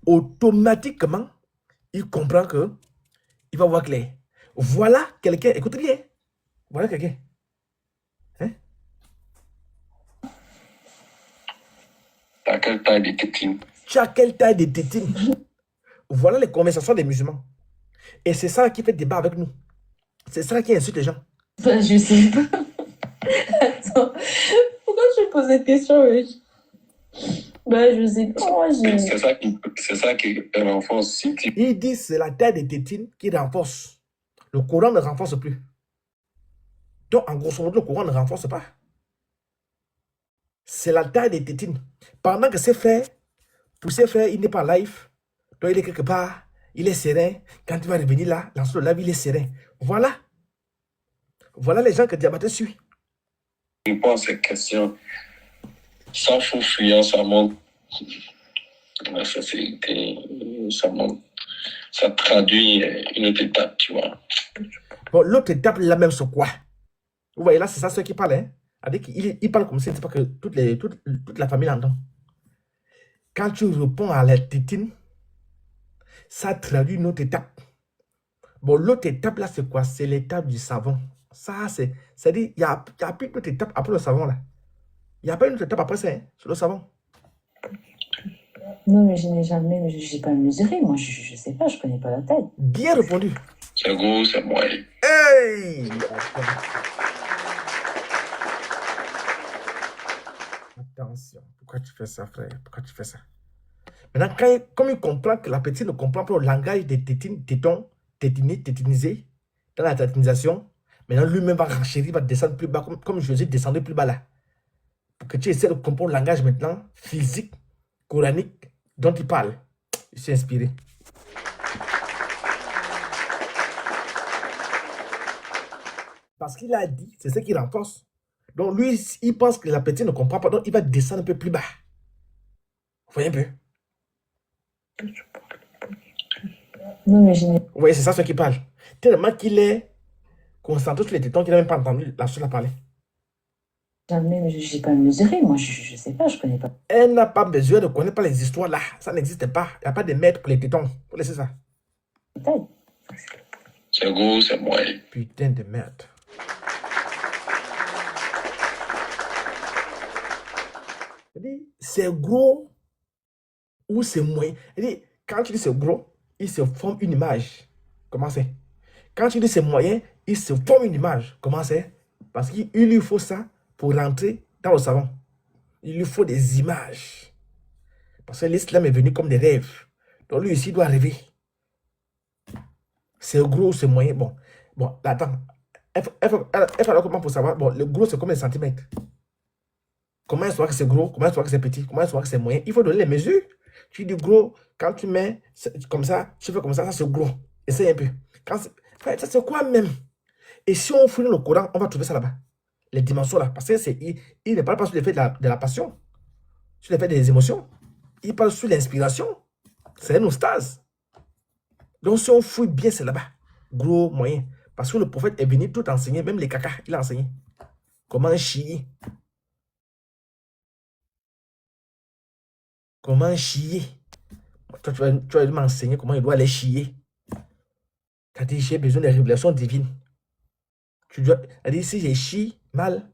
automatiquement, il comprend que il va voir clair. Voilà quelqu'un, écoutez bien. Voilà quelqu'un. Hein? T'as quelle taille de tétine? Tu as quelle taille de tétine? Voilà les conversations des musulmans. Et c'est ça qui fait débat avec nous. C'est ça qui insulte les gens. Bah, je sais pas. Attends, pourquoi tu poses cette question, wesh? Bah, je sais pas. Moi, C'est ça qui renforce. Si tu... Il dit c'est la taille des tétines qui renforce. Le Coran ne renforce plus. Donc, en grosso modo, le Coran ne renforce pas. C'est la taille des tétines. Pendant que c'est fait, pour ces frères, il n'est pas live. Donc, il est quelque part, il est serein. Quand il va revenir là, dans le live, il est serein. Voilà. Voilà les gens que Diabaté suit. Je pose cette question. Sans faux fuyant, ça montre la sincérité. Ça traduit une autre étape, tu vois. Bon, l'autre étape, là même, c'est quoi? Vous voyez là, c'est ça ceux qui parlent. Hein? Il parle comme ça, c'est pas que toute la famille l'entend. Quand tu réponds à la tétine, ça traduit une autre étape. Bon, l'autre étape là, c'est quoi? C'est l'étape du savon. Ça, c'est-à-dire, il n'y a plus d'autre étape après le savon là. Il n'y a pas une autre étape après ça, hein, sur le savon. Non, mais je n'ai pas mesuré. Moi, je sais pas, je connais pas la taille. Bien répondu. C'est gros, c'est moyen. Hey! Attention, pourquoi tu fais ça, frère? Pourquoi tu fais ça? Maintenant, comme il comprend que la petite ne comprend pas le langage des tétons, tétinisés, dans la tétinisation, maintenant lui-même va renchérir, va descendre plus bas, comme José descendait plus bas là. Pour que tu essaies de comprendre le langage maintenant, physique, coranique, dont il parle. Je suis inspiré. Parce qu'il a dit, c'est ce qui renforce. Donc lui, il pense que la petite ne comprend pas, donc il va descendre un peu plus bas. Vous voyez un peu? Non, mais je n'ai... Vous voyez, c'est ça ce qui parle. Tellement qu'il est concentré sur les tétons qu'il n'a même pas entendu la chose à parler. Jamais, mais je n'ai pas mesuré. Moi, je sais pas, je connais pas. Elle n'a pas besoin de connaître pas les histoires là. Ça n'existe pas. Il n'y a pas de maître pour les tétons. Vous laissez ça. C'est gros, c'est moyen. Putain de merde. C'est gros ou c'est moyen. Quand tu dis c'est gros, il se forme une image. Comment c'est? Quand tu dis c'est moyen, il se forme une image. Comment c'est? Parce qu'il lui faut ça pour rentrer dans le savon. Il lui faut des images. Parce que l'islam est venu comme des rêves. Donc lui aussi il doit rêver. C'est gros ou c'est moyen? Bon, attends. Alors comment pour savoir? Bon, le gros c'est combien de centimètres? Comment il saura que c'est gros? Comment il saura que c'est petit? Comment il saura que c'est moyen? Il faut donner les mesures. Tu dis gros, quand tu mets comme ça, tu fais comme ça c'est gros. Essaye un peu. Ça c'est quoi même? Et si on fouille le Coran, on va trouver ça là-bas. Les dimensions là. Parce qu'il ne parle pas sur l'effet de la passion, sur l'effet des émotions. Il parle sur l'inspiration. C'est un oustaz. Donc si on fouille bien, c'est là-bas. Gros, moyen. Parce que le prophète est venu tout enseigner, même les caca, il a enseigné. Comment chier? Comment chier? Toi, tu vas m'enseigner comment il doit aller chier. Tu as dit, j'ai besoin de révélations divines. Tu dois dire, si j'ai chie mal,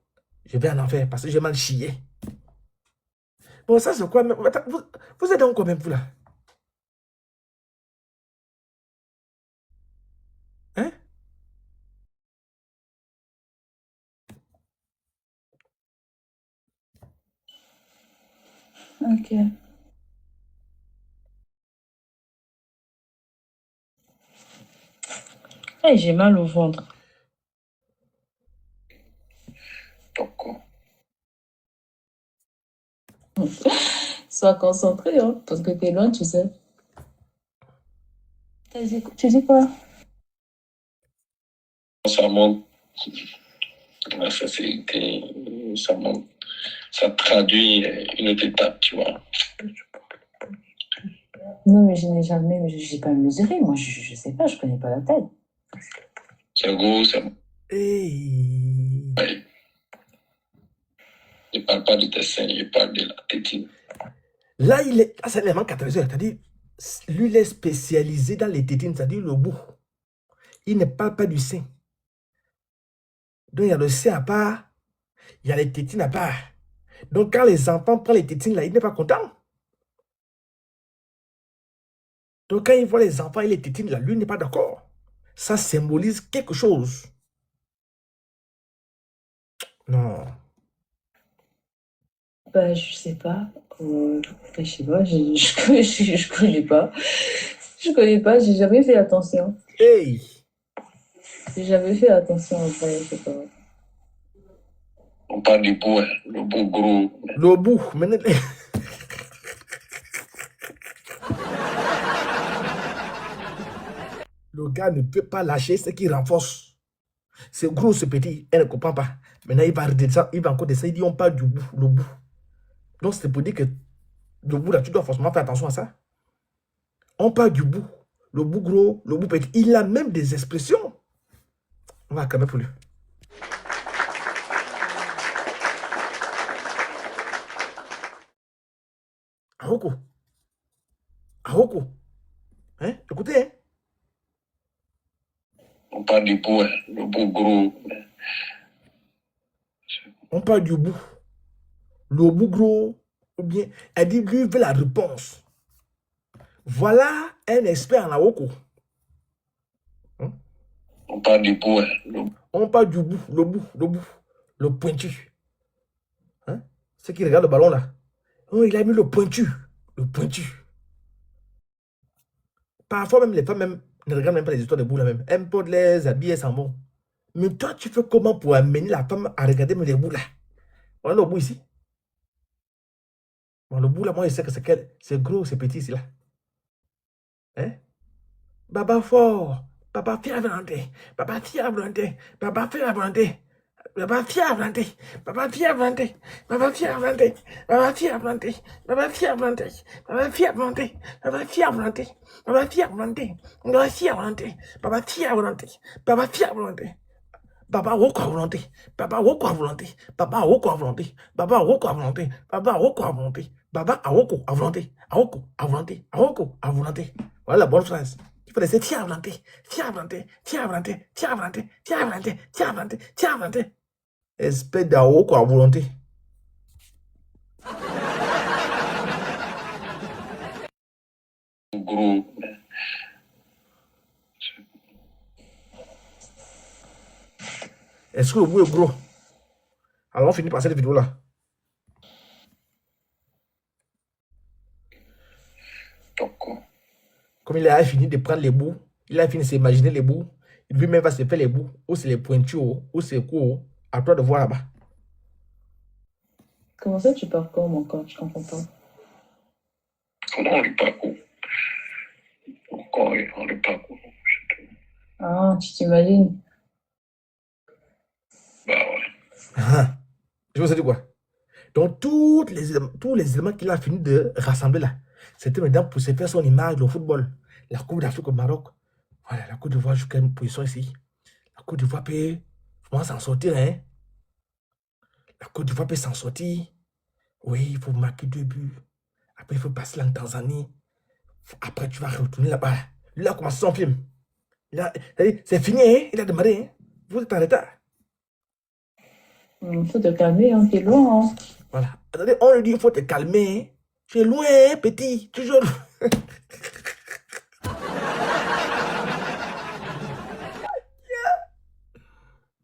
je vais en enfer parce que j'ai mal chié. Bon, ça c'est quoi? Vous êtes dans combien vous là? Hein? Ok. Hey, j'ai mal au ventre. D'accord. Sois concentré, hein, parce que t'es loin, tu sais. Tu dis quoi? Ça montre la sincérité, ça traduit une autre étape, tu vois. Non, mais je n'ai jamais, mais je n'ai pas mesuré. Moi, je sais pas, je connais pas la taille. C'est gros, c'est... Hey. Ouais. Je parle pas de tes seins, je parle de la tétine. Là, il est. Ah, c'est l'élément catalyseur. C'est-à-dire, lui, il est spécialisé dans les tétines, c'est-à-dire le bout. Il ne parle pas du sein. Donc, il y a le sein à part, il y a les tétines à part. Donc, quand les enfants prennent les tétines, là, il n'est pas content. Donc, quand il voit les enfants et les tétines, là, lui n'est pas d'accord. Ça symbolise quelque chose. Non. Bah, je sais pas. Je sais pas, je connais pas. Je connais pas, j'ai jamais fait attention. Hey! J'ai jamais fait attention en vrai, je sais pas. On parle du bout, hein, le bout gros. Le bout. Maintenant... Le gars ne peut pas lâcher ce qui renforce. C'est gros, ce petit. Elle ne comprend pas. Maintenant, il va redescendre, il va encore descendre. Il dit on parle du bout, le bout. Donc, c'est pour dire que le bout, là, tu dois forcément faire attention à ça. On parle du bout. Le bout gros, le bout petit. Il a même des expressions. On va quand même pour lui. Ahoko. Ahoko. Hein? Écoutez, hein? On parle du bout, hein, le bout gros. On parle du bout. Le bout gros. Ou bien, elle dit, lui veut la réponse. Voilà un expert en Ahoko. Hein? On parle du bout, hein, On parle du bout, le pointu. Hein? Ceux qui regardent le ballon là. Oh, il a mis le pointu. Le pointu. Parfois même les femmes même, ne regardent même pas les histoires de bouts là même. Elles peuvent les habiller sans bon. Mais toi, tu fais comment pour amener la femme à regarder les bouts là? Voilà le bout ici. Bon, le bout là, moi je sais que c'est gros, c'est petit ici là. Hein? Baba fort. Baba fier à volonté. Baba fier à volonté. Baba fier à volonté. Baba fier à volonté. Baba fier à volonté. Baba fier à volonté. Baba fier à volonté. Baba fier à volonté. Baba fier à volonté. Baba fier à volonté. Baba fier à volonté. Baba fier à volonté. Baba fier à volonté. Baba fier à volonté. Baba woko à volonté. Baba woko à volonté. Baba woko à volonté. Baba woko à volonté. Baba woko à volonté. Baba à woko à volonté. À woko à volonté. À woko à volonté. Voilà la bonne phrase. Il faut laisser tiens à volonté. Tiens à volonté. Tiens à volonté. Tiens à volonté. Tiens à volonté. Tiens à volonté. Tiens à volonté. Espèce d'Aoko à volonté. gros. Est-ce que le bout est gros? Alors on finit par cette vidéo là. Comme il a fini de prendre les bouts, il a fini de s'imaginer les bouts, lui-même va se faire les bouts, ou c'est les pointus, ou c'est court, à toi de voir là-bas. Comment ça, tu parles comme encore? Je comprends pas. Comment on lui parcourt? Encore, on lui parcourt. Ah, tu t'imagines? Bah ouais. Ah, je vous ai dit quoi? Donc, tous les éléments qu'il a fini de rassembler là, c'était maintenant pour se faire son image au football. La Coupe d'Afrique au Maroc. Voilà, la Côte d'Ivoire joue quelle position ici? La Côte d'Ivoire peut, je pense, s'en sortir, hein? Côte d'Ivoire peut s'en sortir. Oui, il faut marquer 2 buts. Après, il faut passer en Tanzanie. Après, tu vas retourner là-bas. Lui, il a commencé son film. C'est fini, hein? Il a démarré. Hein? Vous êtes en retard. Il faut te calmer, hein, t'es loin. Hein. Voilà. Attendez, on lui dit il faut te calmer. Hein? Tu es loin, hein, petit. Toujours.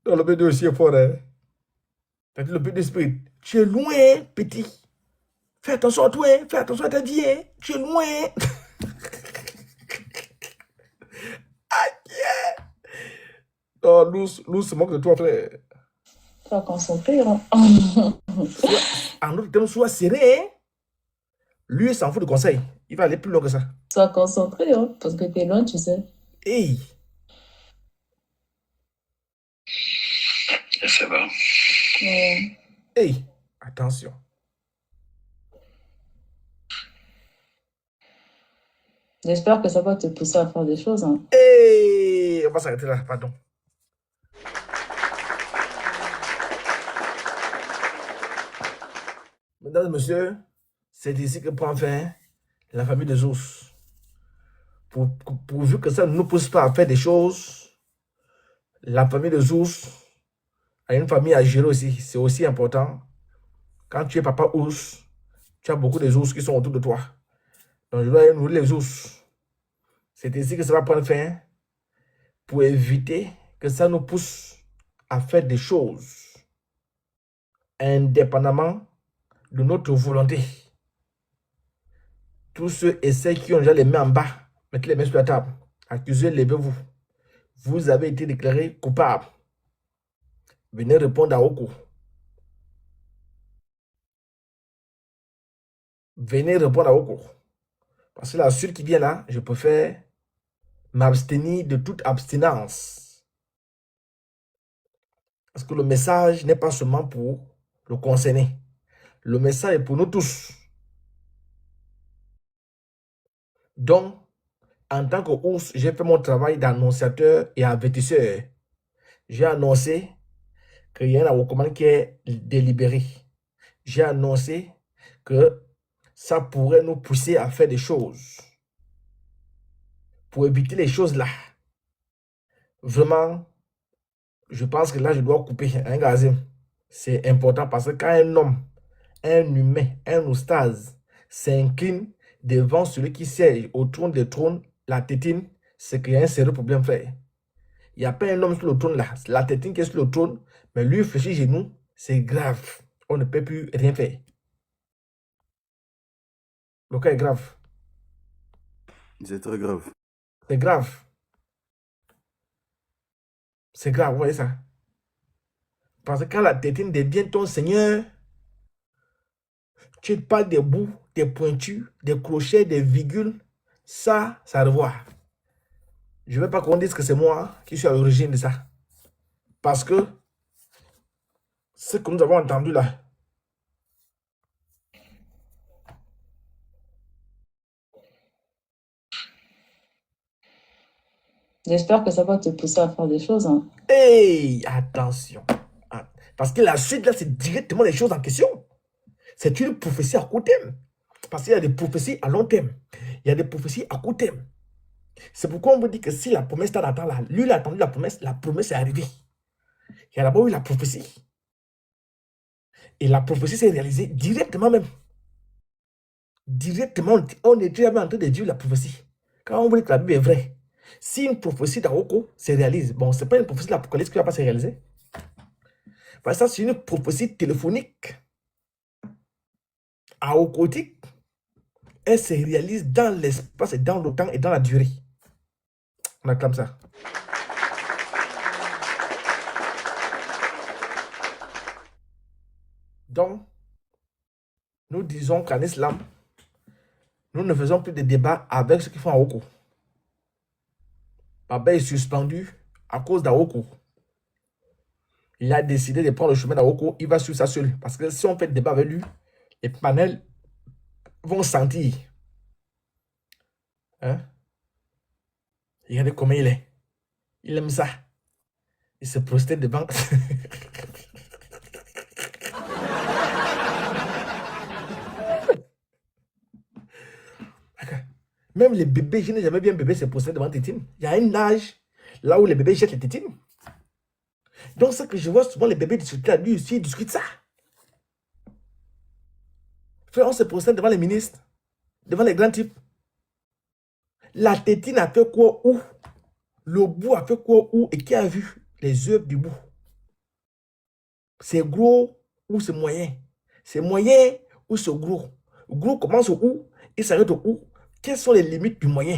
Non, le PD aussi est fort. Hein? T'as dit le PD Spirit. Tu es loin, hein, petit. Fais attention à toi. Hein? Fais attention à ta vie. Hein? Tu es loin. Hein? Oh, nous, se moque de toi, frère. Sois concentré. Hein. En autre terme, sois serré. Hein? Lui, il s'en fout de conseil. Il va aller plus loin que ça. Sois concentré, hein, parce que t'es loin, tu sais. Hey! Ça va. Hey! Attention. J'espère que ça va te pousser à faire des choses. Hein. Hey! On va s'arrêter là, pardon. Mesdames et messieurs, c'est ici que prend fin la famille des ours. Pourvu que ça ne nous pousse pas à faire des choses, la famille des ours a une famille à gérer aussi. C'est aussi important. Quand tu es papa ours, tu as beaucoup des ours qui sont autour de toi. Donc je dois nourrir les ours. C'est ici que ça va prendre fin pour éviter que ça nous pousse à faire des choses indépendamment de notre volonté. Tous ceux et celles qui ont déjà les mains en bas, mettez les mains sur la table. Accusez, levez-vous. Vous avez été déclaré coupable. Venez répondre à Oko. Venez répondre à Oko. Parce que la suite qui vient là, je préfère m'abstenir de toute abstinence. Parce que le message n'est pas seulement pour le concerné. Le message est pour nous tous. Donc, en tant qu'ours, j'ai fait mon travail d'annonciateur et avertisseur. J'ai annoncé qu'il y a un recommandé qui est délibéré. J'ai annoncé que ça pourrait nous pousser à faire des choses. Pour éviter les choses là. Vraiment, je pense que là, je dois couper un gazim. C'est important parce que quand un homme, un humain, un oustaz s'incline devant celui qui siège au trône des trônes, la tétine, c'est qu'il y a un sérieux problème, frère. Il n'y a pas un homme sur le trône là. La tétine qui est sur le trône, mais lui, fléchir genoux, c'est grave. On ne peut plus rien faire. Le cas est grave. C'est très grave. C'est grave. C'est grave, vous voyez ça? Parce que quand la tétine devient ton Seigneur, tu parles des bouts, des pointures, des crochets, des virgules, ça revoit. Je ne veux pas qu'on dise que c'est moi qui suis à l'origine de ça. Parce que ce que nous avons entendu là, J'espère que ça va te pousser à faire des choses. Hein. hey, attention. Parce que la suite là, c'est directement les choses en question. C'est une prophétie à court terme. Parce qu'il y a des prophéties à long terme. Il y a des prophéties à court terme. C'est pourquoi on vous dit que si la promesse est d'attendre là, lui il a attendu la promesse est arrivée. Il y a d'abord eu la prophétie. Et la prophétie s'est réalisée directement même. Directement, on est déjà en train de dire la prophétie. Quand on vous dit que la Bible est vraie, si une prophétie d'Aroko se réalise, bon, ce n'est pas une prophétie de l'Apocalypse qui ne va pas se réaliser. Parce que ça, c'est une prophétie téléphonique. Aokotique, elle se réalise dans l'espace et dans le temps et dans la durée. On acclame ça. Donc, nous disons qu'en islam, nous ne faisons plus de débats avec ceux qui font Aoko. Baba est suspendu à cause d'Aoko. Il a décidé de prendre le chemin d'Aoko, il va suivre ça seul. Parce que si on fait le débat avec lui, les panels vont sentir. Hein? Regardez comment il est. Il aime ça. Il se prosterne devant. Même les bébés, je n'ai jamais vu un bébé se poser devant tétine. Il y a un âge là où les bébés jettent les tétines. Donc, ce que je vois souvent, les bébés discutent là, lui aussi, ils discutent ça. Frère, on se procède devant les ministres, devant les grands types. La tétine a fait quoi où? Le bout a fait quoi où? Et qui a vu les œuvres du bout? C'est gros ou c'est moyen? C'est moyen ou c'est gros? Gros commence où? Il s'arrête où? Quelles sont les limites du moyen?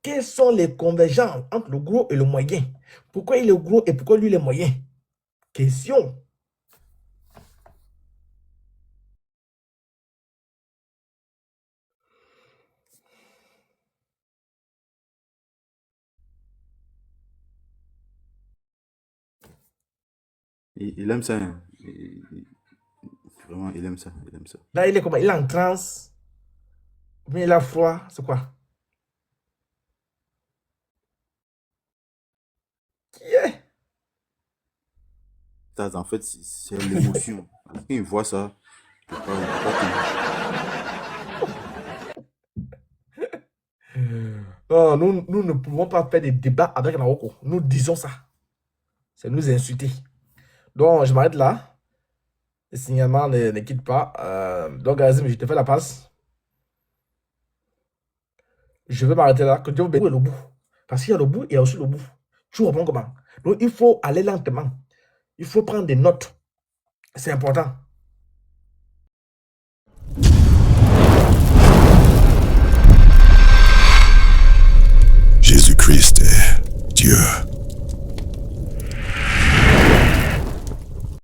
Quelles sont les convergences entre le gros et le moyen? Pourquoi il est gros et pourquoi lui il est moyen? Question. Il aime ça. Hein. Vraiment, il aime ça. Il aime ça. Là, il est comment? Il est en transe. Mais il a froid. C'est quoi? Qui est? Ça, en fait, c'est l'émotion. Quand il voit ça, il peut Non, pas- nous ne pouvons pas faire des débats avec Naoko. Nous disons ça. C'est nous insulter. Donc, je m'arrête là. Le signalement ne quitte pas. Donc, Azim, je te fais la passe. Je vais m'arrêter là. Que Dieu vous bénisse. Où est le bout? Parce qu'il y a le bout et il y a aussi le bout. Tu comprends comment? Donc, il faut aller lentement. Il faut prendre des notes. C'est important. Jésus-Christ est Dieu.